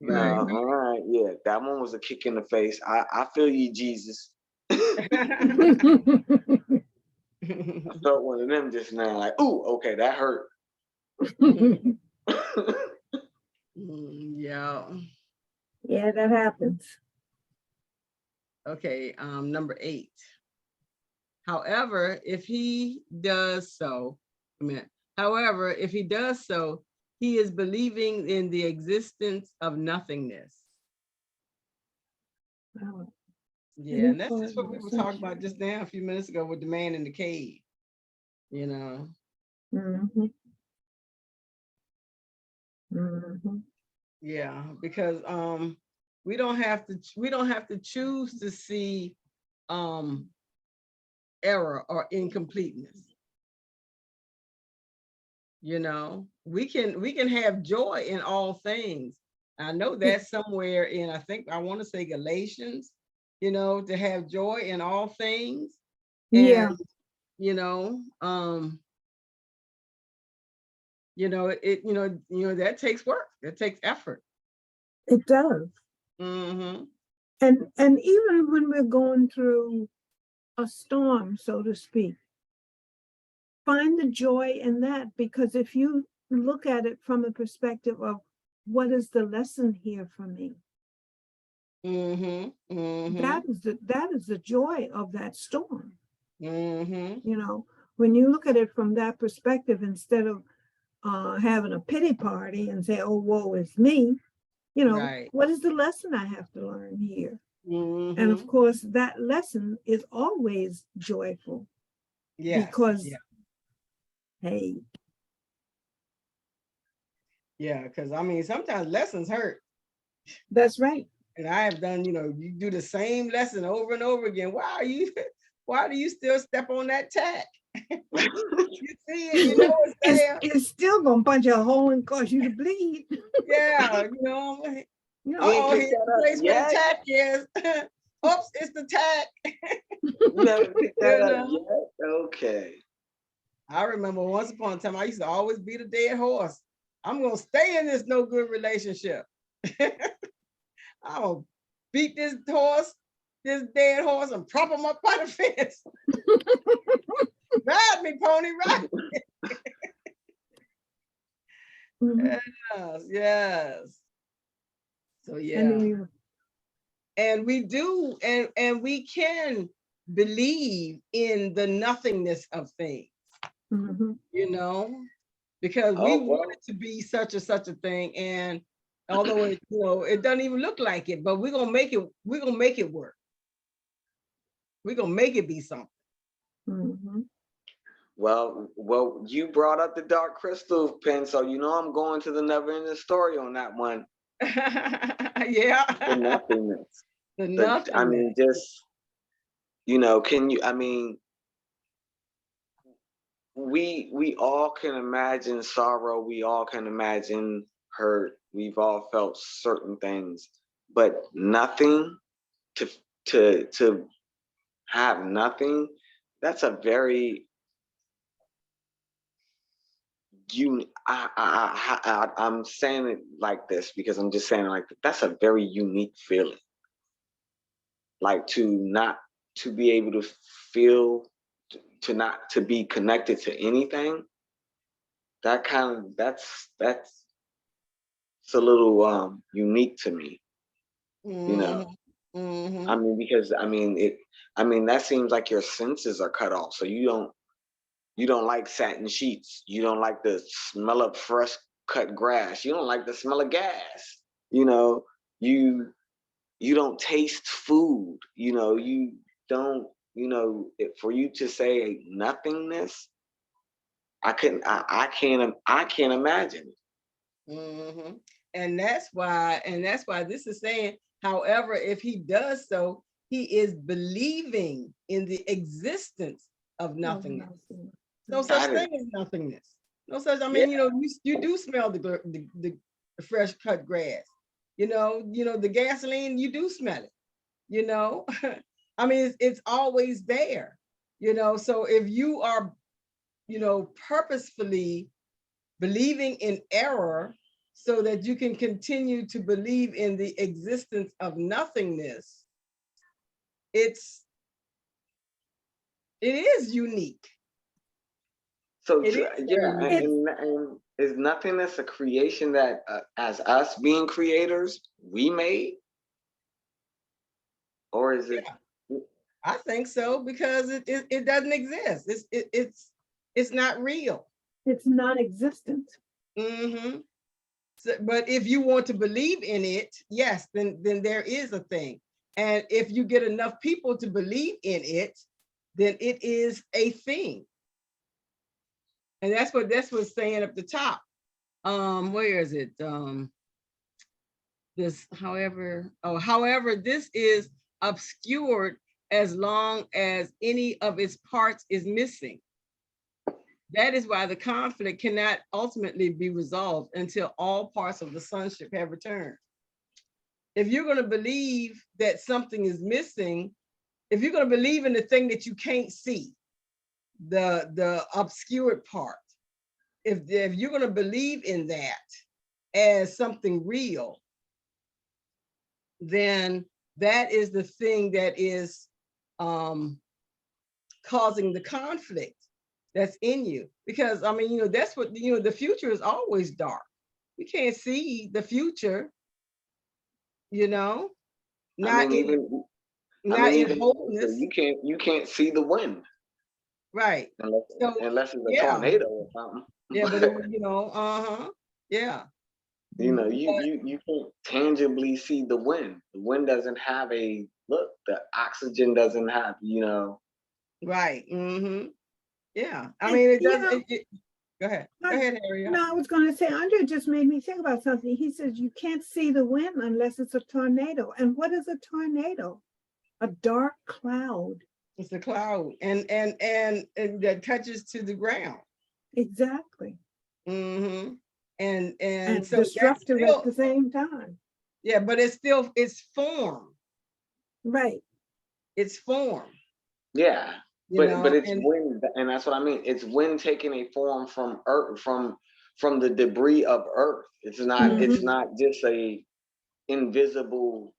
Right. All right. Yeah, that one was a kick in the face. I feel you, Jesus. I felt one of them just now. Like, ooh, okay, that hurt. Yeah. Yeah, that happens. Okay, number 8. However, if he does so, he is believing in the existence of nothingness. Oh. Yeah, and that's just what we were talking about just now a few minutes ago with the man in the cave, you know. Yeah, because we don't have to choose to see error or incompleteness. You know, we can have joy in all things. I know that's somewhere in, I want to say Galatians, you know, to have joy in all things. Yeah. And you know, that takes work. That takes effort. It does. And even when we're going through a storm, so to speak, find the joy in that, because if you look at it from a perspective of what is the lesson here for me, that is the joy of that storm. You know, when you look at it from that perspective, instead of having a pity party and say, oh, woe is me, you know, what is the lesson I have to learn here? And of course, that lesson is always joyful. Because hey. Yeah, because I mean, sometimes lessons hurt. That's right. And I have done, you do the same lesson over and over again. Why do you still step on that tack? You see it, you know it's there. It's still gonna punch a hole and cause you to bleed. Yeah, here's the place where the tack is. oops, it's the tag. You haven't picked that You up know? yet? Okay. I remember once upon a time, I used to always beat a dead horse. I'm gonna stay in this no good relationship. I'm gonna beat this horse, this dead horse, and prop him up by the fence. Ride me, pony, ride. Mhm. Yes, yes. So And yeah. then And we do, and we can believe in the nothingness of things, mhm. you know, because we Oh, want well, it to be such and such a thing. And although it, you know, it doesn't even look like it, but we're gonna make it, we're gonna make it work. We're gonna make it be something. Mhm. well, you brought up the dark crystal pen, so you know I'm going to the never-ending story on that one. Yeah. The nothingness. The I nothingness. mean, just can you? I mean, we all can imagine sorrow. We all can imagine hurt. We've all felt certain things, but nothing to to have nothing. That's a very I'm saying it like this because I'm just saying it like that's a very unique feeling. Like to be able to feel, to not to be connected to anything. That kind of that's it's a little unique to me. You know, Mm-hmm. I mean because I mean that seems like your senses are cut off. So you don't like satin sheets. You don't like the smell of fresh cut grass. You don't like the smell of gas. You know, you you don't taste food. You don't. For you to say nothingness, I couldn't. I can't. I can't imagine it. Mm-hmm. And that's why this is saying, however, if he does so, he is believing in the existence of nothingness. No such That is, thing as nothingness. No such. I yeah. mean, you do smell the fresh cut grass. The gasoline. You do smell it. You know, I mean, it's always there. So if you are, purposefully believing in error so that you can continue to believe in the existence of nothingness, it is unique. So It is very yeah, unique. and is nothingness a creation that, as us being creators, we made, or is it? I think so because it doesn't exist. It's not real. It's non-existent. Mm-hmm. But if you want to believe in it, yes, then there is a thing. And if you get enough people to believe in it, then it is a thing. And that's what's saying up the top. Where is it? However, this is obscured as long as any of its parts is missing. That is why the conflict cannot ultimately be resolved until all parts of the sonship have returned. If you're going to believe that something is missing, if you're going to believe in the thing that you can't see, the obscured part, if you're going to believe in that as something real, then that is the thing that is causing the conflict that's in you. Because I mean, that's what the future is always dark. We can't see the future, not I mean, in even wholeness, you can't see the wind right? So unless it's a yeah, tornado or something. yeah, but yeah. You can't tangibly see the wind. The wind doesn't have a look. The oxygen doesn't have. Right. Mm-hmm. Yeah. I And, mean, it does. Go ahead. Go I- ahead, Harriet. No, I was going to say, Andre just made me think about something. He says you can't see the wind unless it's a tornado. And what is a tornado? A dark cloud. It's a cloud, and that touches to the ground. Exactly. Mm-hmm. And And so that's destructive still, at the same time. yeah, but it's form. Right. its form. Yeah. You know, But it's and wind, and that's what I mean. It's wind taking a form from earth, from the debris of earth. It's not just a invisible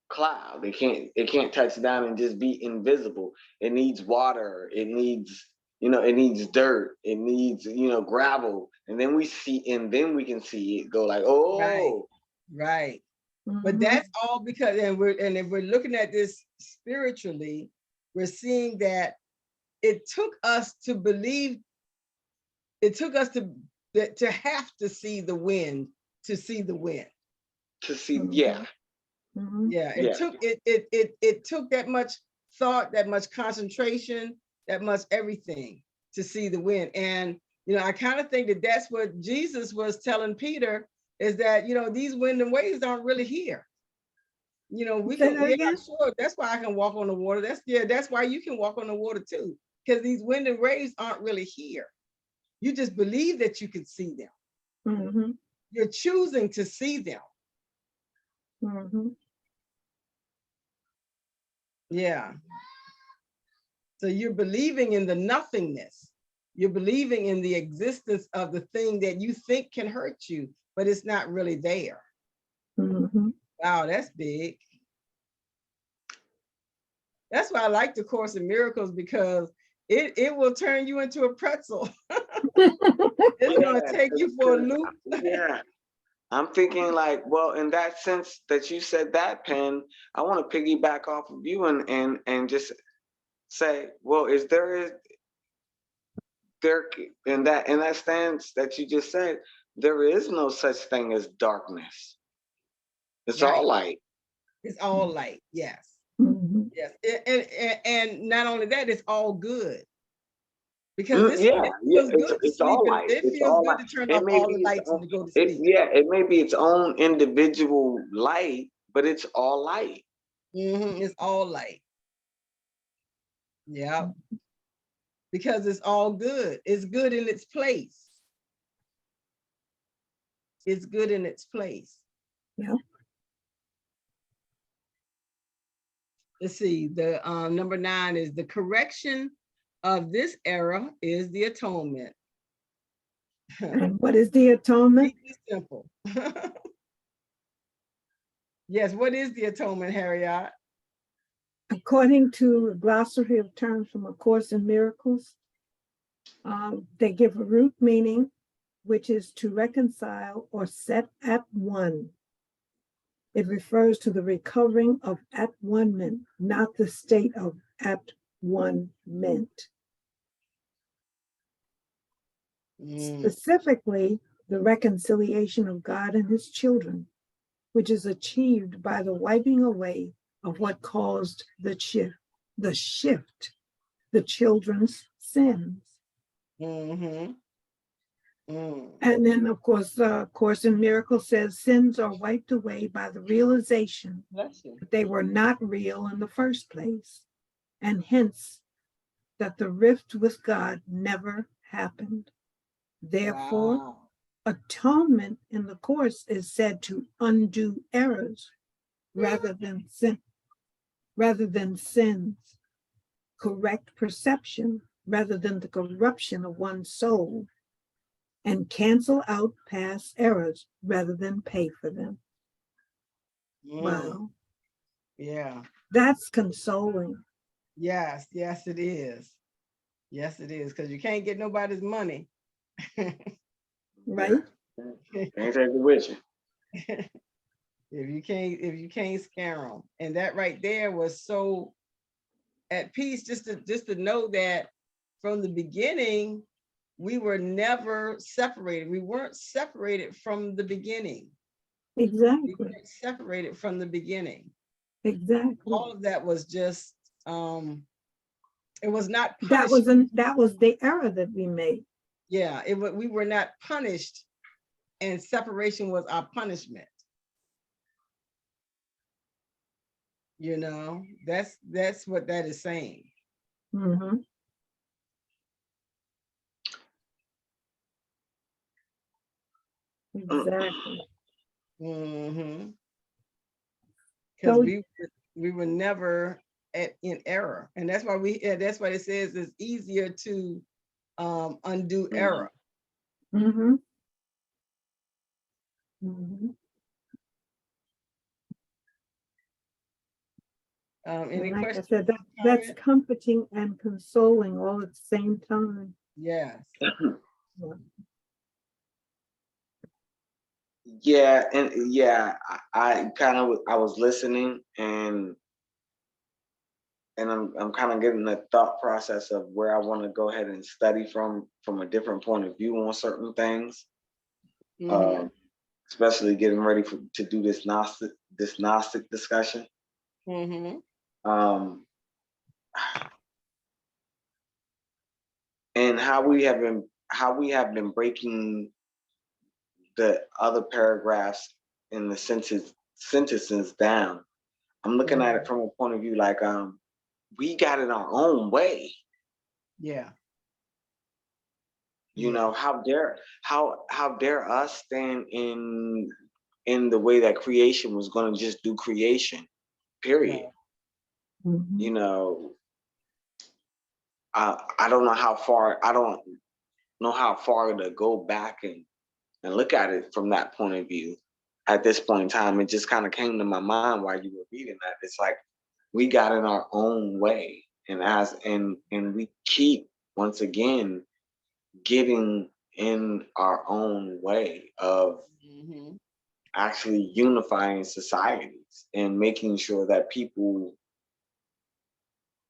cloud. It can't touch down and just be invisible. It needs water. It needs, it needs dirt. It needs, gravel. And then we can see it go like, oh, right. But that's all because, and if we're looking at this spiritually, we're seeing that it took us to believe, it took us to have to see the wind, to see the wind. to see, yeah. Yeah, Yeah. it took that much thought, that much concentration, that much everything to see the wind. And I kind of think that that's what Jesus was telling Peter, is that these wind and waves aren't really here. We can, sure, that's why I can walk on the water. That's why you can walk on the water too, because these wind and waves aren't really here. You just believe that you can see them. You're choosing to see them. Yeah. So you're believing in the nothingness. You're believing in the existence of the thing that you think can hurt you, but it's not really there. Wow, that's big. That's why I like the Course in Miracles, because it will turn you into a pretzel. It's going to take you for a loop. Yeah. I'm thinking like, well, in that sense that you said that, Pen, I want to piggyback off of you and just say, well, is there in that stance that you just said, there is no such thing as darkness. It's all light. It's all light. Yes. Yes. And not only that, it's all good. Because it feels good to sleep. It feels good to turn off all the lights and to go to sleep. It may be its own individual light, but it's all light. It's all light. Yeah. Because it's all good. It's good in its place. It's good in its place. Yeah. Let's see. The number 9 is the correction of this error is the atonement. And what is the atonement? Simple. Yes, what is the atonement, Harriet? According to a glossary of terms from A Course in Miracles, they give a root meaning, which is to reconcile or set at one. It refers to the recovering of at one-ment, not the state of at one-ment. Specifically, the reconciliation of God and his children, which is achieved by the wiping away of what caused the shift, the children's sins. And then, of course, the Course in Miracles says sins are wiped away by the realization that they were not real in the first place, and hence that the rift with God never happened. Therefore, atonement in the Course is said to undo errors rather than sins, correct perception rather than the corruption of one's soul, and cancel out past errors rather than pay for them. Wow. Yeah. That's consoling. Yes, it is. Yes, it is, because you can't get nobody's money. Right? Can't take it with you. If you can't scare them. And that right there was so at peace, just to know that from the beginning, we were never separated. We weren't separated from the beginning. Exactly. We weren't separated from the beginning. Exactly. All of that was just it was not that was the error that we made. Yeah, we were not punished, and separation was our punishment. That's what that is saying. Exactly. Because we were never in error. And that's why that's why it says it's easier to undo error. Mm-hmm. Mm-hmm. Any Like I questions? said, that's comforting and consoling all at the same time. Yes. Yeah, and yeah, I kind of I was listening, and I'm kind of getting the thought process of where I want to go ahead and study from a different point of view on certain things. Mm-hmm. Especially getting ready to do this Gnostic discussion. Mm-hmm. And how we have been breaking the other paragraphs in the sentences down. I'm looking at it from a point of view like we got it our own way. Yeah. You know, how dare us stand in the way that creation was going to just do creation, period. Right. Mm-hmm. You know, I don't know how far to go back and look at it from that point of view. At this point in time, it just kind of came to my mind while you were reading that. It's like we got in our own way, and we keep once again getting in our own way of Mm-hmm. actually unifying societies and making sure that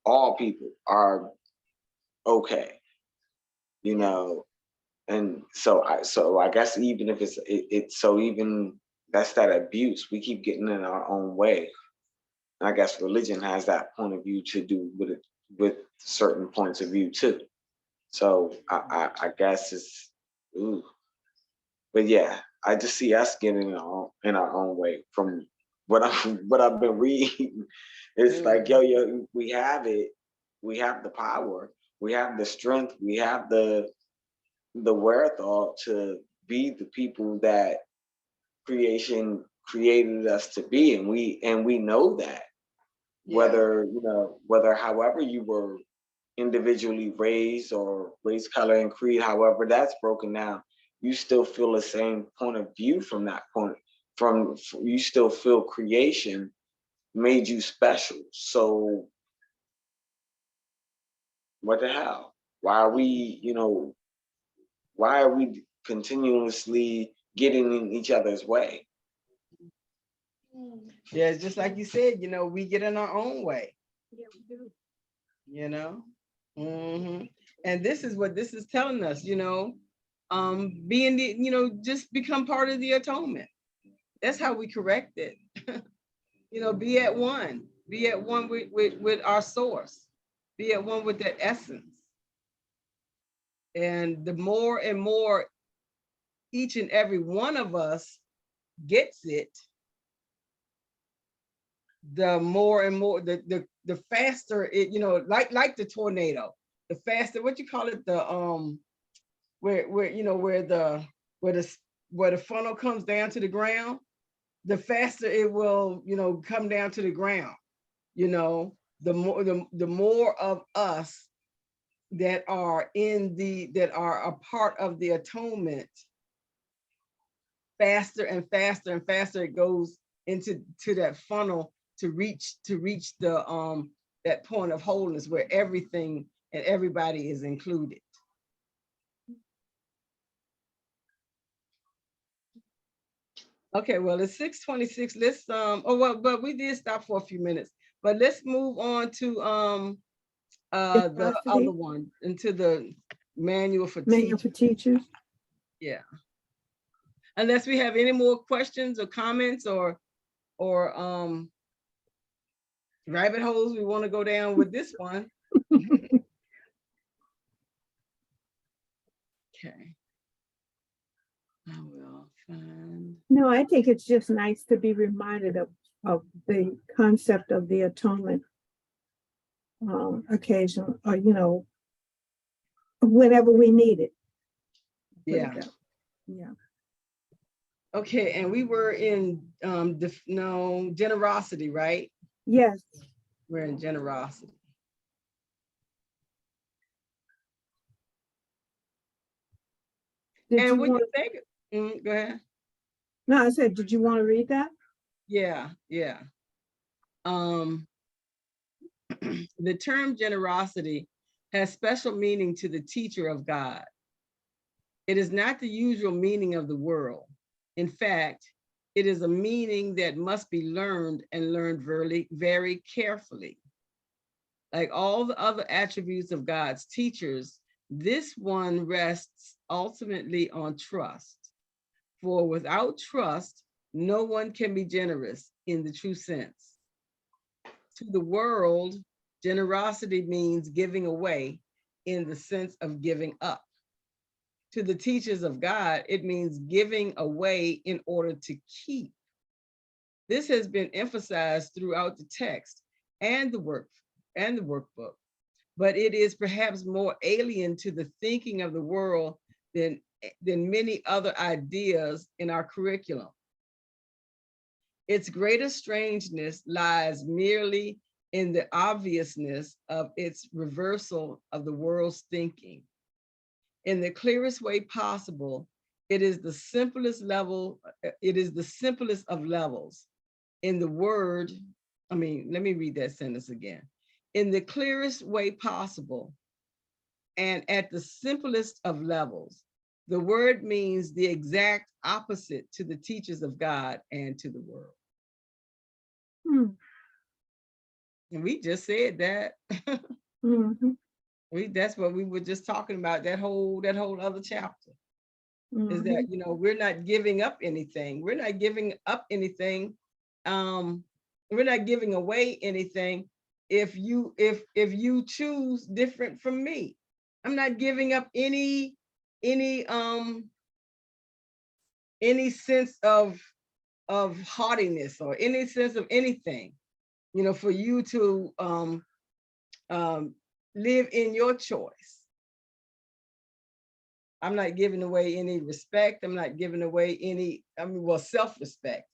all people are okay, you know. And so I guess even if it's so even that's that abuse, we keep getting in our own way. And I guess religion has that point of view to do with it, with certain points of view too. So I guess it's ooh. But yeah, I just see us getting in our own way from what I've been reading. It's like yo, we have it, we have the power, we have the strength, we have the wherewithal to be the people that creation created us to be, and we know that whether however you were individually raised or race, color, and creed, however that's broken down, you still feel the same point of view from that point. From you still feel creation made you special. So what the hell? Why are we continuously getting in each other's way? Yeah, it's just like you said, we get in our own way. Yeah, we do. Mm-hmm. And this is what this is telling us, being just become part of the atonement. That's how we correct it. Be at one with our source, be at one with that essence. And the more and more each and every one of us gets it, the more and more the faster it, like the tornado, the faster, what you call it, the where the funnel comes down to the ground, the faster it will come down to the ground. The more of us that are a part of the atonement, faster and faster and faster it goes into that funnel to reach the that point of wholeness where everything and everybody is included. Okay, well, it's 6:26. Let's but we did stop for a few minutes. But let's move on to the other one, into the manual for teachers. Yeah. Unless we have any more questions or comments or rabbit holes we want to go down with this one. Okay. I will find. No, I think it's just nice to be reminded of the concept of the atonement occasion, or whenever we need it. Yeah. Yeah. Okay, and we were in generosity, right? Yes. We're in generosity. Did And you when want, you think, go ahead. no, I said, did you want to read that? Yeah, yeah. The term generosity has special meaning to the teacher of God. It is not the usual meaning of the world. In fact, it is a meaning that must be learned and learned very, very carefully. Like all the other attributes of God's teachers, this one rests ultimately on trust. For without trust, no one can be generous in the true sense. To the world, generosity means giving away in the sense of giving up. To the teachers of God, it means giving away in order to keep. This has been emphasized throughout the text and the workbook, but it is perhaps more alien to the thinking of the world than many other ideas in our curriculum. Its greatest strangeness lies merely in the obviousness of its reversal of the world's thinking. In the clearest way possible, it is the simplest of levels. In the word, let me read that sentence again. In the clearest way possible, and at the simplest of levels, the word means the exact opposite to the teachers of God and to the world. And we just said that. That's what we were just talking about, that whole other chapter. Is that, we're not giving up anything. We're not giving up anything. We're not giving away anything if you choose different from me. I'm not giving up any sense of haughtiness or any sense of anything, for you to live in your choice. I'm not giving away any respect. I'm not giving away any, self-respect.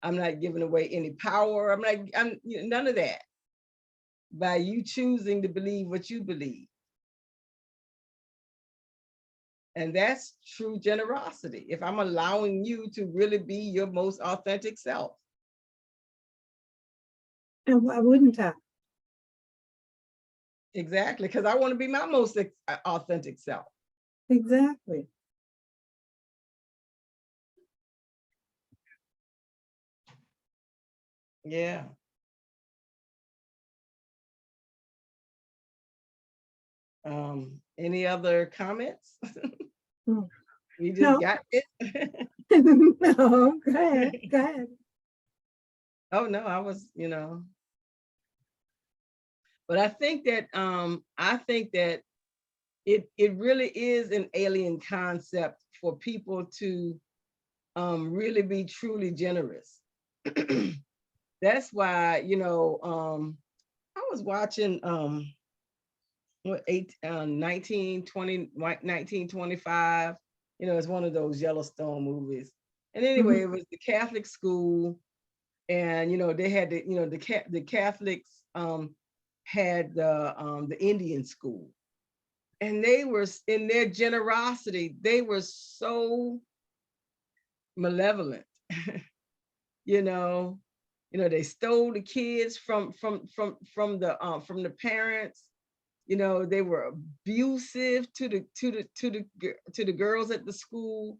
I'm not giving away any power. I'm none of that. By you choosing to believe what you believe. And that's true generosity. If I'm allowing you to really be your most authentic self. And why wouldn't I? Exactly, because I want to be my most authentic self. Exactly. Yeah. Any other comments? We just got it. No, go ahead. Go ahead. Oh no, I was, but I think that it really is an alien concept for people to really be truly generous. That's why, I was watching 1925, it's one of those Yellowstone movies. And anyway, it was the Catholic school, and they had the Catholics had the Indian school, and they were, in their generosity, they were so malevolent. They stole the kids from the parents. They were abusive to the girls at the school.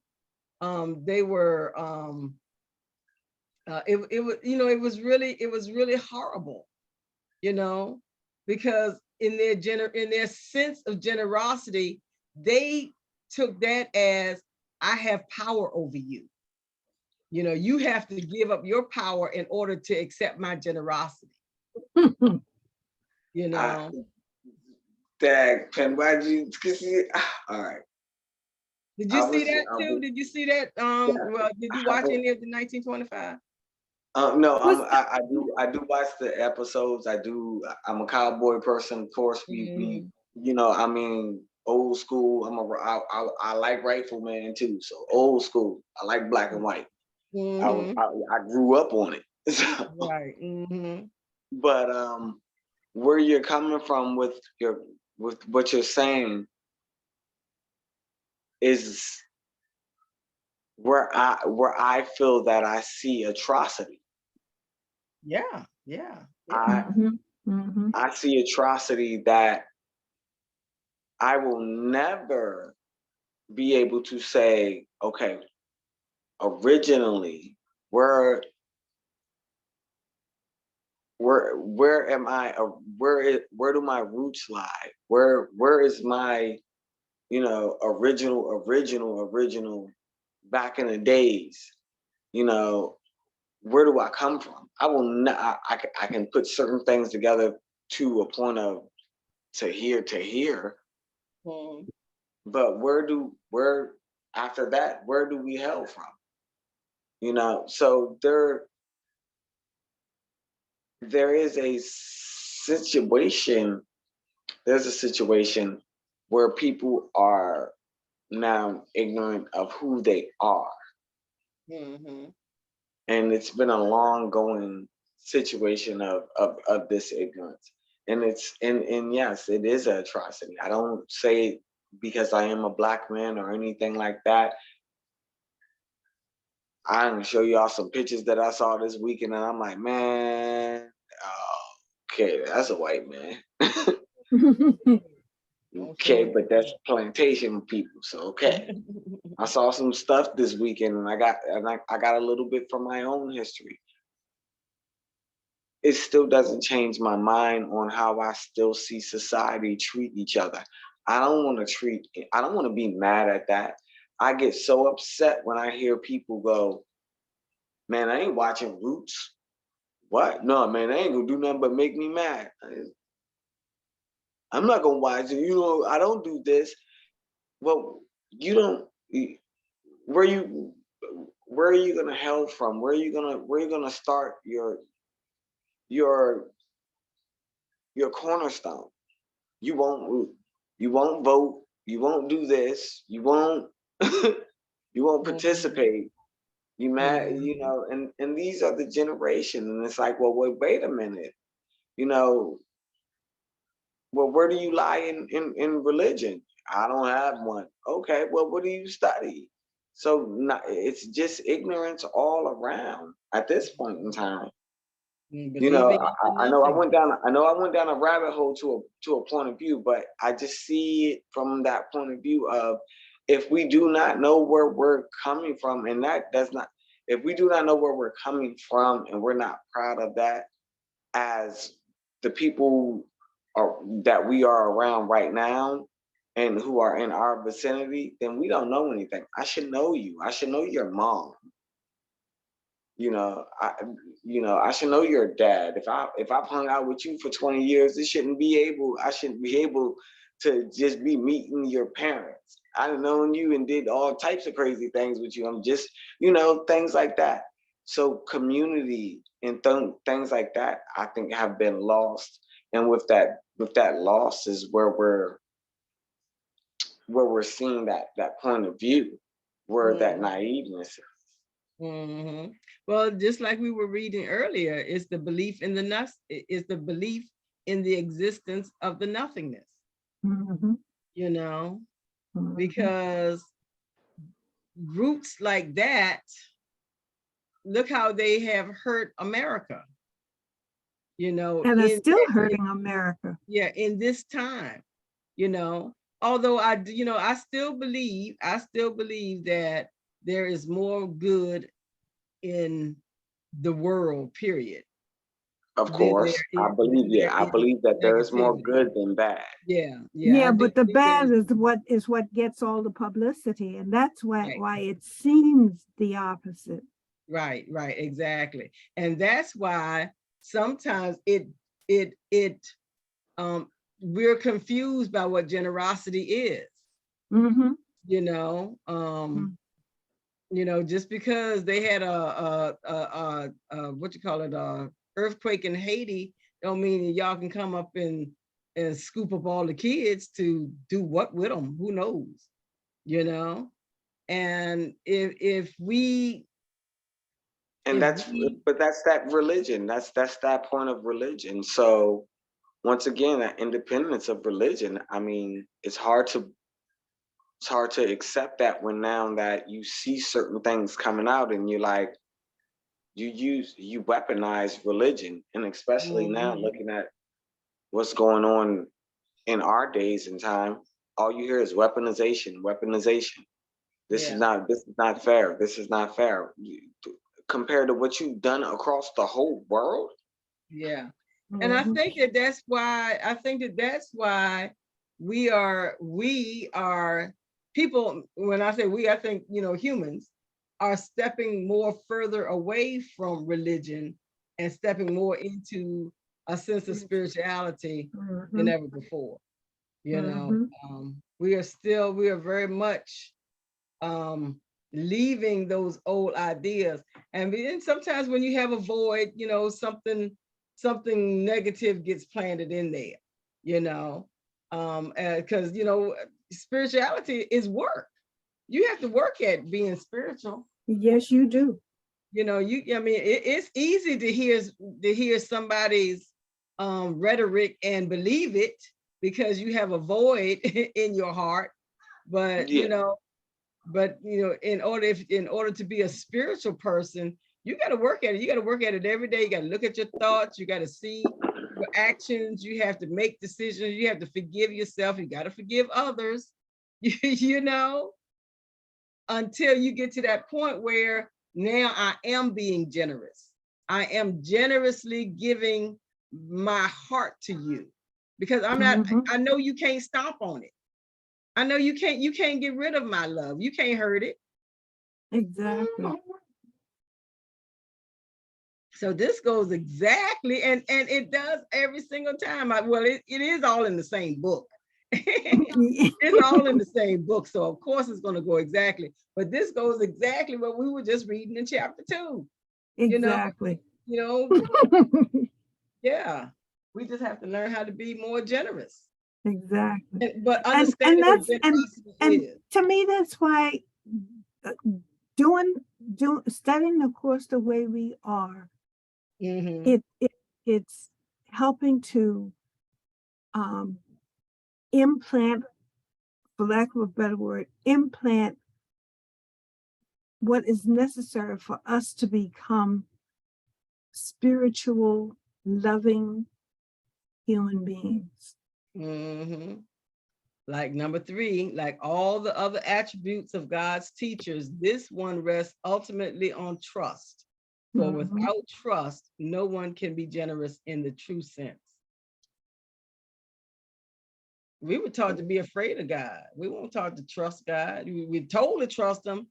They were it was really horrible, because in their sense of generosity, they took that as, I have power over you. You have to give up your power in order to accept my generosity. Dag, Pen, why did you see? All right. Did you see that too? Did you see that? Well, did you watch any of the 1925? No, I do watch the episodes. I'm a cowboy person, of course. We old school. I like Rifleman too. So old school. I like black and white. I grew up on it. Right. But where you're coming from with what you're saying is where I feel that I see atrocity. Yeah, yeah. I see atrocity that I will never be able to say, okay, originally, where am I? Where do my roots lie? Where is my, original back in the days? Where do I come from? I will not. I can put certain things together to a point of to here, Mhm. but where after that, where do we hail from? So there is a situation. There's a situation where people are now ignorant of who they are, Mhm. and it's been a long going situation of this ignorance, and and yes, it is an atrocity. I don't say it because I am a black man or anything like that. I can show y'all some pictures that I saw this weekend, and I'm like, man, okay, that's a white man. Okay, but that's plantation people, so okay. I saw some stuff this weekend, and I got a little bit from my own history. It still doesn't change my mind on how I still see society treat each other. I don't want to be mad at that. I get so upset when I hear people go, man, I ain't watching Roots. What? No, man, I ain't gonna do nothing but make me mad. I'm not gonna watch it. I don't do this. Well, you don't. Where you where are you gonna hail from? Where you gonna start your your cornerstone? You won't you won't vote. You won't do this. You won't you won't participate. You mad, and these are the generation, and it's like, well, wait a minute, you know, well, where do you lie in religion? I don't have one. Okay, well, what do you study? So it's just ignorance all around at this point in time. Believing in I know nothing. I went down a rabbit hole to a point of view, but I just see it from that point of view of, if we do not know where we're coming from, and that does not, if we do not know where we're coming from, and we're not proud of that as the people that we are around right now and who are in our vicinity, then we don't know anything. I should know you. I should know your mom. I should know your dad. If I've hung out with you for 20 years, I shouldn't be able to just be meeting your parents. I've known you and did all types of crazy things with you. I'm just, things like that. So community and things like that, I think, have been lost. And with that loss is where we're seeing that point of view, where that naiveness is. Mm-hmm. Well, just like we were reading earlier, it's the belief in is the belief in the existence of the nothingness. Because roots like that, look how they have hurt America. And it's still hurting America. Yeah, in this time, although I still believe that there is more good in the world, period. Of course, I believe that there is more good than bad. Yeah, but the bad is what gets all the publicity, and that's why it seems the opposite. Right, exactly. And that's why sometimes we're confused by what generosity is. Just because they had a earthquake in Haiti, don't mean that y'all can come up and scoop up all the kids to do what with them. Who knows? And if we, and that's that religion. That's that point of religion. So once again, that independence of religion. I mean, it's hard to accept that when now that you see certain things coming out and you're like, you weaponize religion, and especially now Mhm. looking at what's going on in our days and time, all you hear is weaponization, weaponization. This is Yeah. not fair. This is not fair. Compared to what you've done across the whole world. Yeah. And I think that that's why we are people, when I say we, I think, humans are stepping more further away from religion and stepping more into a sense of spirituality than ever before. We are very much leaving those old ideas. And then sometimes when you have a void, something negative gets planted in there, because spirituality is work. You have to work at being spiritual. Yes, you do. It's easy to hear somebody's rhetoric and believe it because you have a void in your heart. But Yeah. in order to be a spiritual person, you got to work at it. You got to work at it every day. You got to look at your thoughts. You got to see your actions. You have to make decisions. You have to forgive yourself. You got to forgive others. Until you get to that point where now I am being generous. I am generously giving my heart to you because I'm not. I know you can't stomp on it. I know you can't get rid of my love. You can't hurt it. Exactly. So this goes exactly, and it does every single time. It is all in the same book. It's all in the same book. So of course it's going to go exactly. But this goes exactly what we were just reading in chapter 2. Exactly. Yeah. We just have to learn how to be more generous. Exactly. But And understanding what that's and generosity is. to me that's why studying the course the way we are, it's helping to implant, for lack of a better word, implant what is necessary for us to become spiritual, loving human beings. Like number 3, like all the other attributes of God's teachers, this one rests ultimately on trust. For without trust, no one can be generous in the true sense. We were taught to be afraid of God. We weren't taught to trust God. We're told to trust him,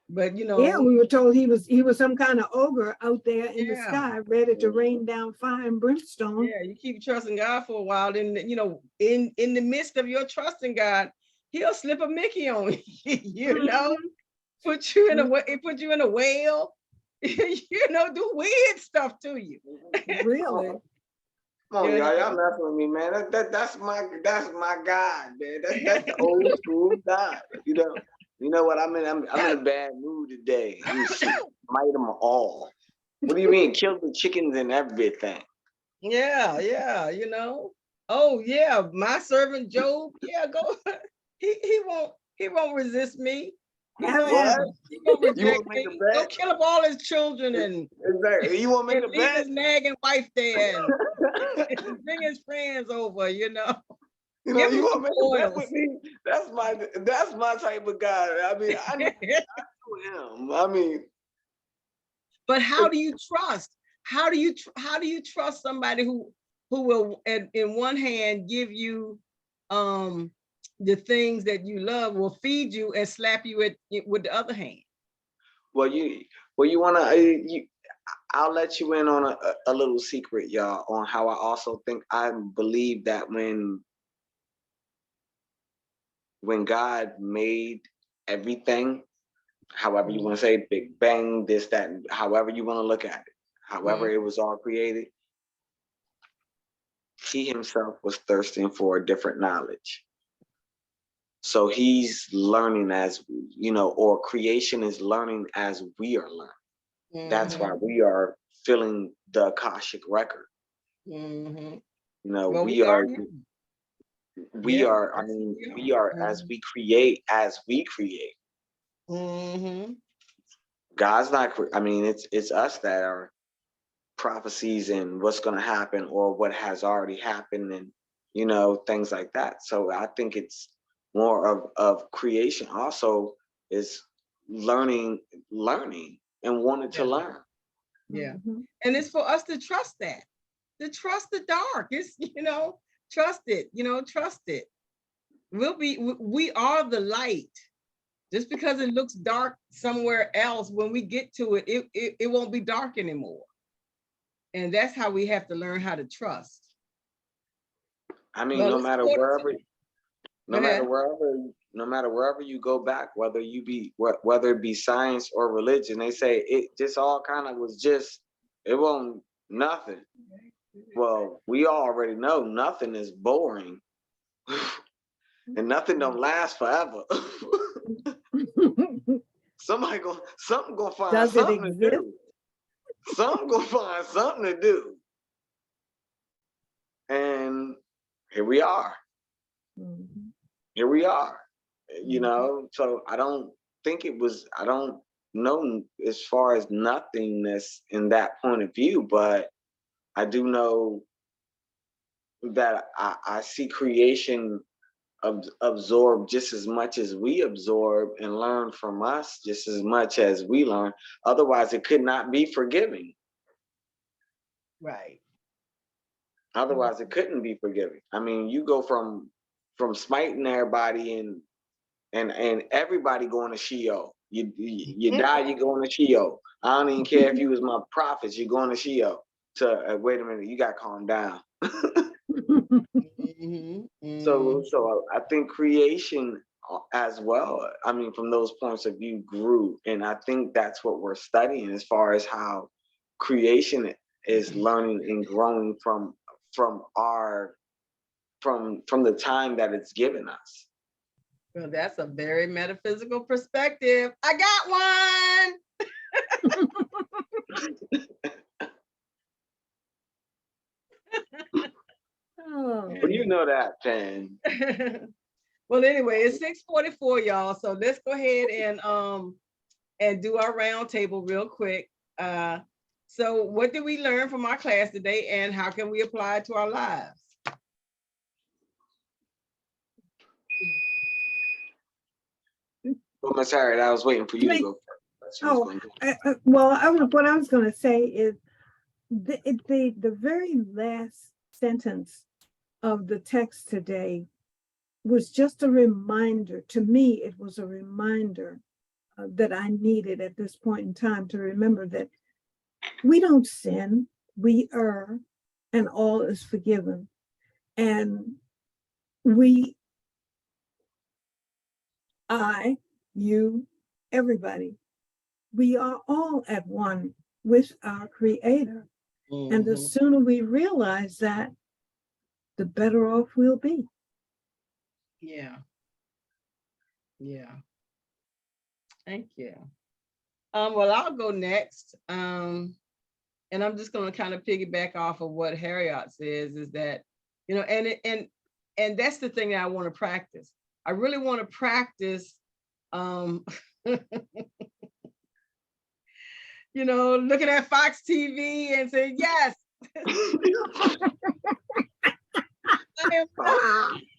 but yeah, we were told he was some kind of ogre out there in the Yeah. sky, ready to rain down fire and brimstone. Yeah, you keep trusting God for a while, then in the midst of your trusting God, he'll slip a Mickey on you, put you in a whale, do weird stuff to you. Really? Come on, y'all messing with me, man. That's my God, man. That's the old school God. You know what? I'm in a bad mood today. I'm smite them all. What do you mean? Kill the chickens and everything. Yeah. Oh yeah, my servant Job. Yeah, go. He won't resist me. What? He won't reject You want to make me. a bet? Go kill up all his children and Exactly. You want to make a leave bet? his nagging wife there and bring his friends over. You Give want him to some make a bet spoils. with me? That's my type of guy. I mean, I know him. I mean, but how do you trust? How do you trust somebody who will, in one hand, give you the things that you love, will feed you and slap you with the other hand? Well, you want to. I'll let you in on a little secret, y'all, on how I also think I believe that when God made everything, however you want to say, Big Bang, this, that, however you want to look at it, however it was all created, he himself was thirsting for a different knowledge. So he's learning as, or creation is learning as we are learning. That's why we are feeling the Akashic record. You know, Well, we we are, are now. we Yeah, are, I that's who mean, we we are are. as we create. Mm-hmm. God's not, I mean, it's us that are prophecies and what's going to happen or what has already happened and, you know, things like that. So I think it's more of creation also is learning and wanting to Yeah. learn. Yeah. Mhm. And it's for us to trust that, to trust the dark. It's, trust it, trust it. We are the light. Just because it looks dark somewhere else, when we get to it, it won't be dark anymore. And that's how we have to learn how to trust. I mean, Well, let's go to, go ahead. no matter wherever you go back, whether it be science or religion, they say it just all kind of was just, it won't nothing. Well, we already know nothing is boring and nothing don't last forever. Something gonna find Does it something to exist? do. Something gonna find something to do. And here we are. Mhm. Here we are. You Mhm. know, so I don't know as far as nothingness in that point of view, but I do know that I see creation absorb just as much as we absorb and learn from us just as much as we learn. Otherwise, it could not be forgiving. Right. Otherwise, it couldn't be forgiving. I mean, you go from smiting everybody and everybody going to Sheol. You die, you going to Sheol. I don't even care if you was my prophets, you're going to Sheol. To wait a minute, you got to calm down. Mm-hmm. So I think creation as well. I mean, from those points of view, grew, and I think that's what we're studying as far as how creation is learning and growing from our from the time that it's given us. Well, that's a very metaphysical perspective. I got one. Oh. Well, you know that, Pen. Well, anyway, it's 6:44, y'all. So let's go ahead and do our round table real quick. So what did we learn from our class today, and how can we apply it to our lives? Well, Miss Harriet, I was waiting for you to Wait. go first. Oh, well, what I was going to say is the very last sentence of the text today was just a reminder. To me, it was a reminder that I needed at this point in time to remember that we don't sin, we err, and all is forgiven. And I, you, everybody, we are all at one with our Creator. Mm-hmm. And the sooner we realize that, the better off we'll be. Yeah. Yeah. Thank you. Well, I'll go next. And I'm just going to kind of piggyback off of what Harriet says, is that, and that's the thing that I want to practice. I really want to practice, looking at Fox TV and saying, yes.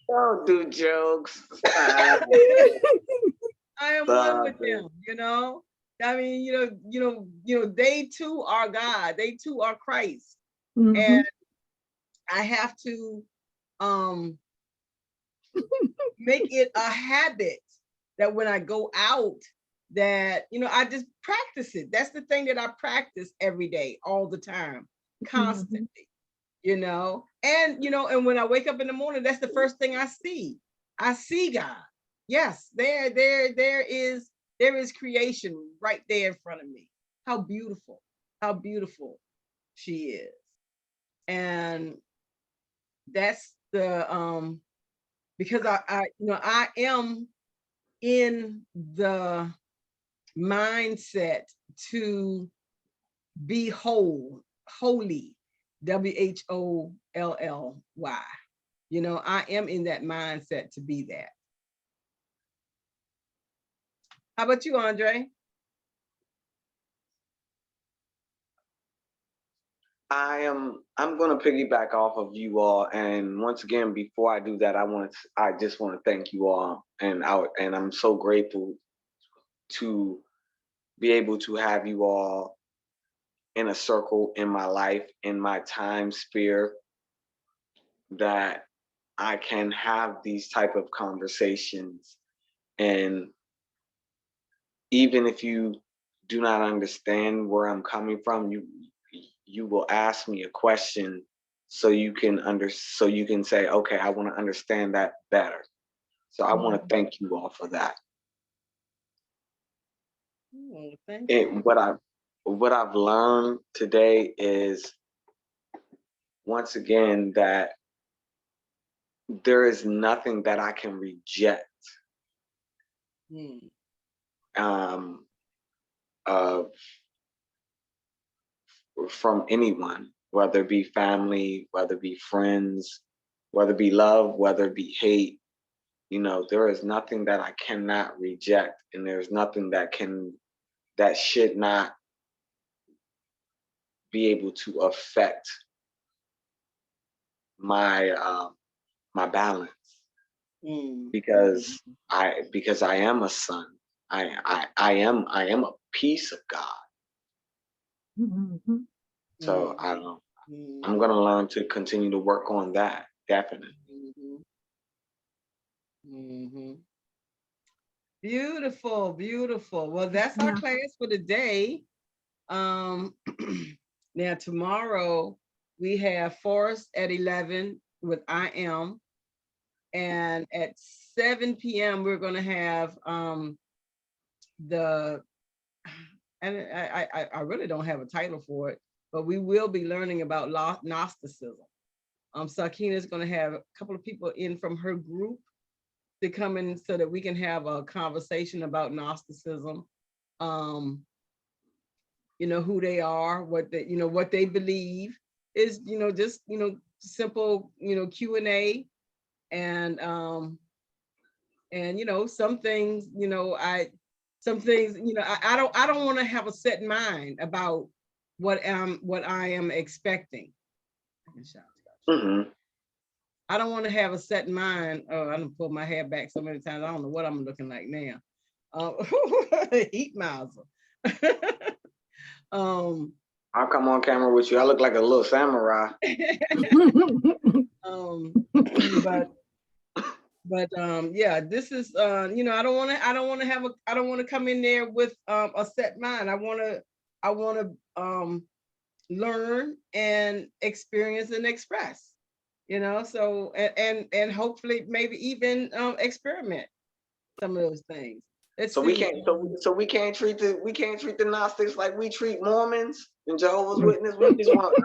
Don't do jokes. I am one with them, I mean, they too are God. They too are Christ. Mhm. And I have to make it a habit that when I go out, that, I just practice it. That's the thing that I practice every day, all the time, constantly, and when I wake up in the morning, that's the first thing I see. I see God. Yes, there is creation right there in front of me. How beautiful she is. And that's the because I am in the mindset to be holy, WHOLLY. You know, I am in that mindset to be that. How about you, Andre? I'm going to piggyback off of you all, and once again, before I do that, I just want to thank you all, and I'm so grateful to be able to have you all in a circle in my life, in my time sphere, that I can have these type of conversations. And even if you do not understand where I'm coming from, you will ask me a question so you can say, okay, I want to understand that better. So I want to thank you all for that. Oh, thank you. What I've learned today is, once again, that there is nothing that I can reject from anyone, whether it be family, whether it be friends, whether it be love, whether it be hate. You know, there is nothing that I cannot reject, and there's nothing that should not be able to affect my my balance, because I am a son. I am a piece of God. So I don't know. I'm gonna learn to continue to work on that, definitely. Beautiful, beautiful. Well, that's our class for today. Now tomorrow we have Forest at 11 with I Am, and at 7 p.m. we're going to have the, and I really don't have a title for it, but we will be learning about Gnosticism. Sakina is going to have a couple of people in from her group to come in so that we can have a conversation about Gnosticism. You know, who they are, what they believe is, just, simple, Q&A, and some things, I don't want to have a set mind about what I am expecting. I don't want to have a set mind. Oh, I done pulled my hair back so many times. I don't know what I'm looking like now. Heat miser. I'll come on camera with you. I look like a little samurai. But yeah, this is I don't want to come in there with a set mind. I want to learn and experience and express, so and hopefully maybe even experiment some of those things. We can't treat the Gnostics like we treat Mormons and Jehovah's Witnesses. We just want,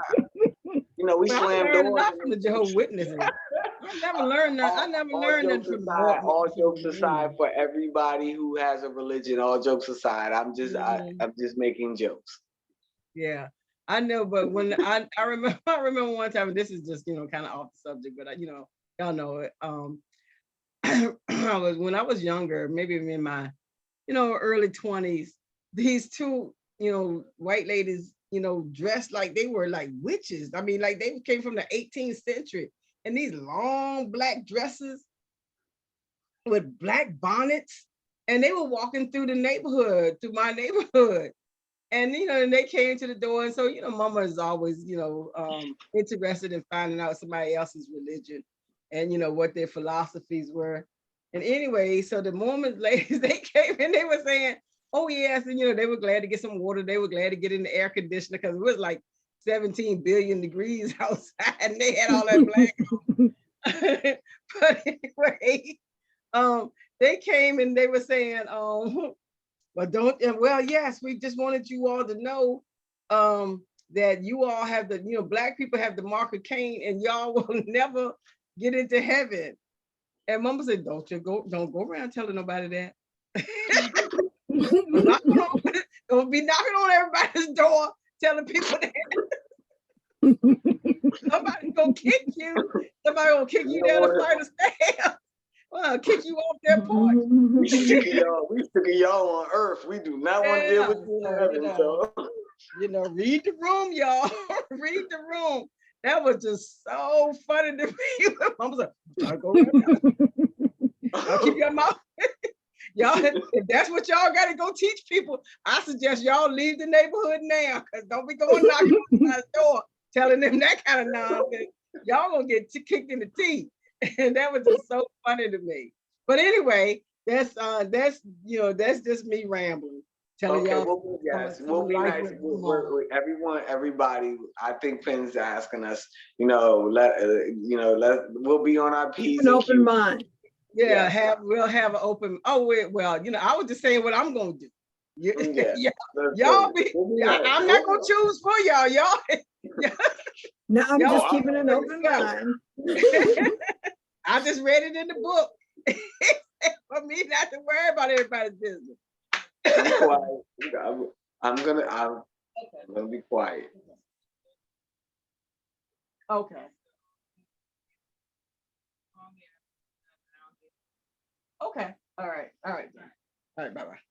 we slam doors. Not from the Jehovah's Witnesses. I never learned that. I never learned that from the all jokes aside, for everybody who has a religion, all jokes aside, I'm just making jokes. Yeah, I know, but when I remember one time, and this is just kind of off the subject, but y'all know it. When I was younger, maybe in my early 20s, these two white ladies dressed like they were like witches. I mean, like they came from the 18th century, and these long black dresses with black bonnets, and they were walking through my neighborhood. And and they came to the door, and so mama is always interested in finding out somebody else's religion and what their philosophies were. And anyway, so the Mormon ladies, they came and they were saying, oh yes, and they were glad to get some water, they were glad to get in the air conditioner because it was like 17 billion degrees outside, and they had all that black on. But anyway, they came and they were saying, yes, we just wanted you all to know that you all have the, black people have the mark of Cain, and y'all will never get into heaven. And mama said, don't go around telling nobody that. Don't be knocking on everybody's door telling people that. gonna kick you. Somebody gonna kick you down the flight of stairs. Well, kick you off that porch. We sick of y'all. We sick of y'all on earth. We do not want to deal with you in heaven. So Read the room, y'all. Read the room. That was just so funny to me. I was like, I'll go I'll keep your mouth. Y'all, if that's what y'all got to go teach people, I suggest y'all leave the neighborhood now, because don't be going knocking on my door telling them that kind of nonsense. Y'all gonna get kicked in the teeth. And that was just so funny to me. But anyway, that's just me rambling. Telling y'all. We'll be nice. Everybody. I think Penn's asking us. We'll be on our P's. An open mind. Yeah, we'll have an open. Oh, well, I was just saying what I'm gonna do. Y'all be. I'm not gonna choose for y'all. Y'all. No, I'm just keeping an open mind. I just read it in the book for me not to worry about everybody's business. Be quiet. I'm gonna be quiet. Okay. Okay. All right. Bye-bye.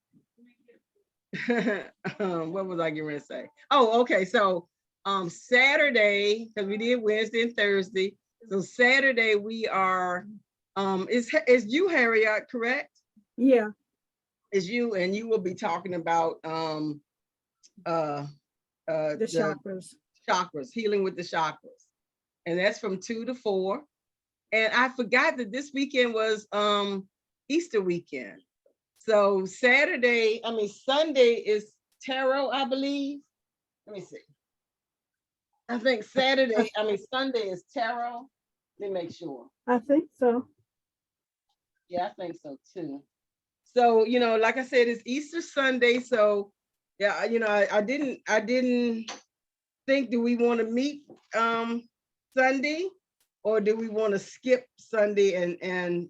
What was I getting ready to say? Oh, okay. So Saturday, because we did Wednesday and Thursday. So Saturday we are is you, Harriet, correct? Yeah. Is you, and you will be talking about the chakras, healing with the chakras. And that's from 2 to 4. And I forgot that this weekend was Easter weekend. So Sunday is tarot, I believe. Let me see. I think Sunday is tarot. Let me make sure. I think so. Yeah, I think so too. So, like I said, it's Easter Sunday. So yeah, I didn't think, do we want to meet Sunday, or do we want to skip Sunday and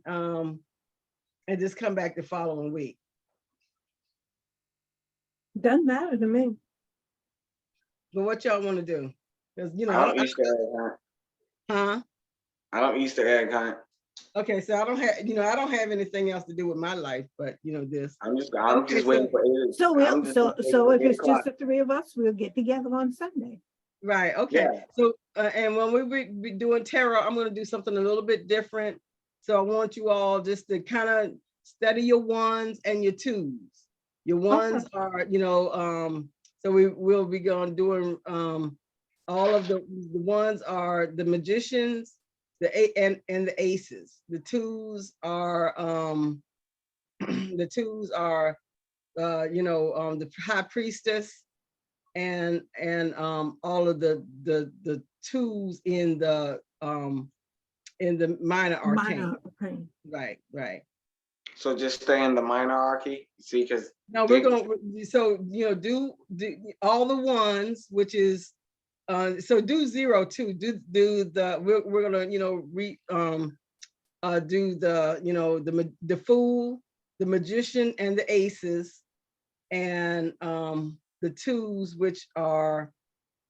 just come back the following week? Doesn't matter to me. But what y'all want to do? Because I don't Easter egg hunt. Huh? I don't Easter egg hunt. Okay, so I don't have anything else to do with my life, but this. I'm just waiting for it. So if it's just the 3 of us, we'll get together on Sunday. Right. Okay. Yeah. So and when we be doing tarot, I'm going to do something a little bit different. So I want you all just to kind of study your 1s and your 2s. Your 1s are, so we'll be doing all of the 1s are the magicians, and the aces. The 2s are the high priestess, and all of the 2s in the minor arcane. Right. So just stay in the minarchy. See, because no, we're gonna do all the 1s, which is so do 0 too. Do the we're gonna do the fool, the magician, and the aces, and the 2s, which are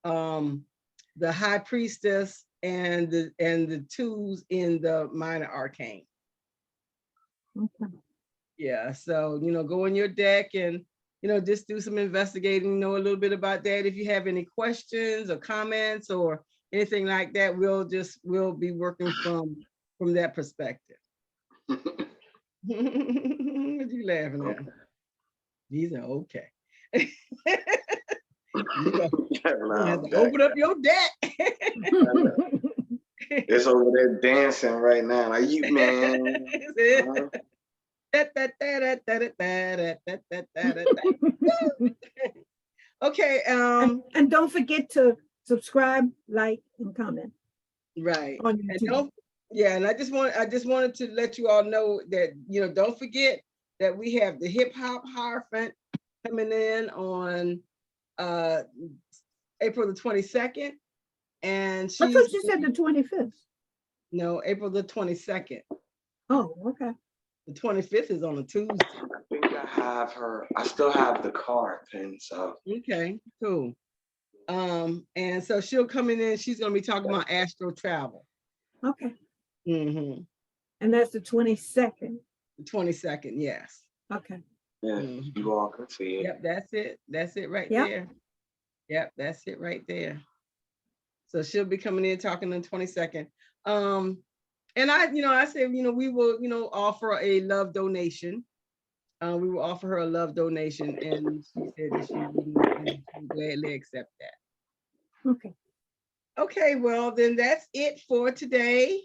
the high priestess and the 2s in the minor arcane. Okay. Yeah, so go in your deck and just do some investigating, know a little bit about that. If you have any questions or comments or anything like that, we'll be working from that perspective. What you laughing at? These are okay. You have to open up your deck. It's over there dancing right now. Like, you, man. Okay. And don't forget to subscribe, like, and comment. Right. On YouTube. And I just wanted to let you all know that don't forget that we have the hip hop Hierophant coming in on April the 22nd, and I thought you said the 25th. No, April the 22nd. Oh, okay. The 25th is on a Tuesday. I think I have her. I still have the card pin. So okay, cool. And so she'll come in, she's gonna be talking about astral travel. Okay. Mm-hmm. And that's the 22nd. The 22nd, yes. Okay. Yeah, Mhm. you all can see it. Yep, that's it. That's it right Yep. there. Yep, that's it right there. So she'll be coming in talking on the 22nd. And I said, we will, offer a love donation. We will offer her a love donation, and she said that she would gladly accept that. Okay. Okay, well then that's it for today.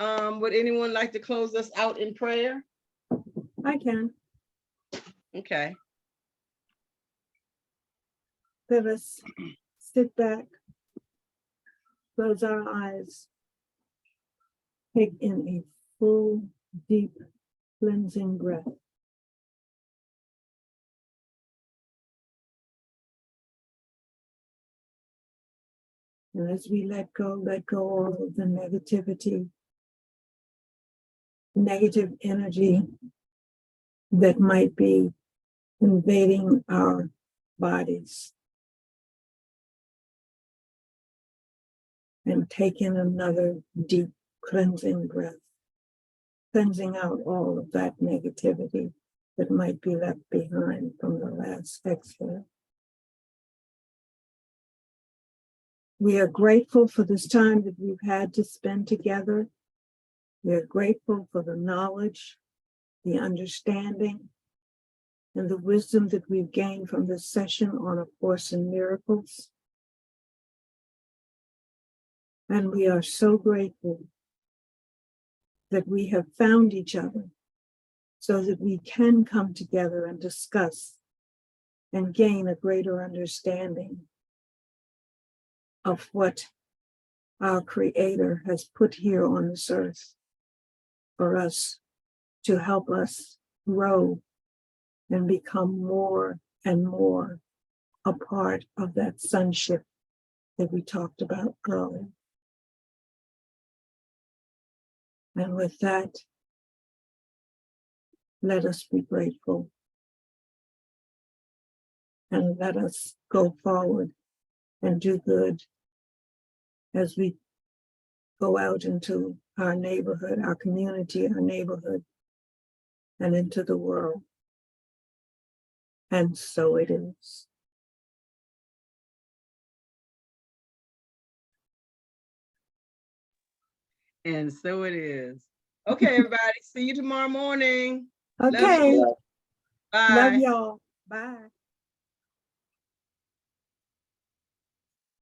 Would anyone like to close us out in prayer? I can. Okay. Let us sit back, close our eyes, take in a full, deep, cleansing breath. And as we let go all of the negativity, negative energy that might be invading our bodies. And take in another deep cleansing breath, cleansing out all of that negativity that might be left behind from the last exhale. We are grateful for this time that we've had to spend together. We are grateful for the knowledge, the understanding, and the wisdom that we've gained from this session on A Course in Miracles. And we are so grateful that we have found each other so that we can come together and discuss and gain a greater understanding of what our Creator has put here on this earth for us to help us grow and become more and more a part of that sonship that we talked about earlier. And with that, let us be grateful and let us go forward and do good as we go out into our neighborhood, our community, our neighborhood, and into the world. And so it is. And so it is. Okay, everybody. See you tomorrow morning. Okay. Bye. Love y'all. Bye.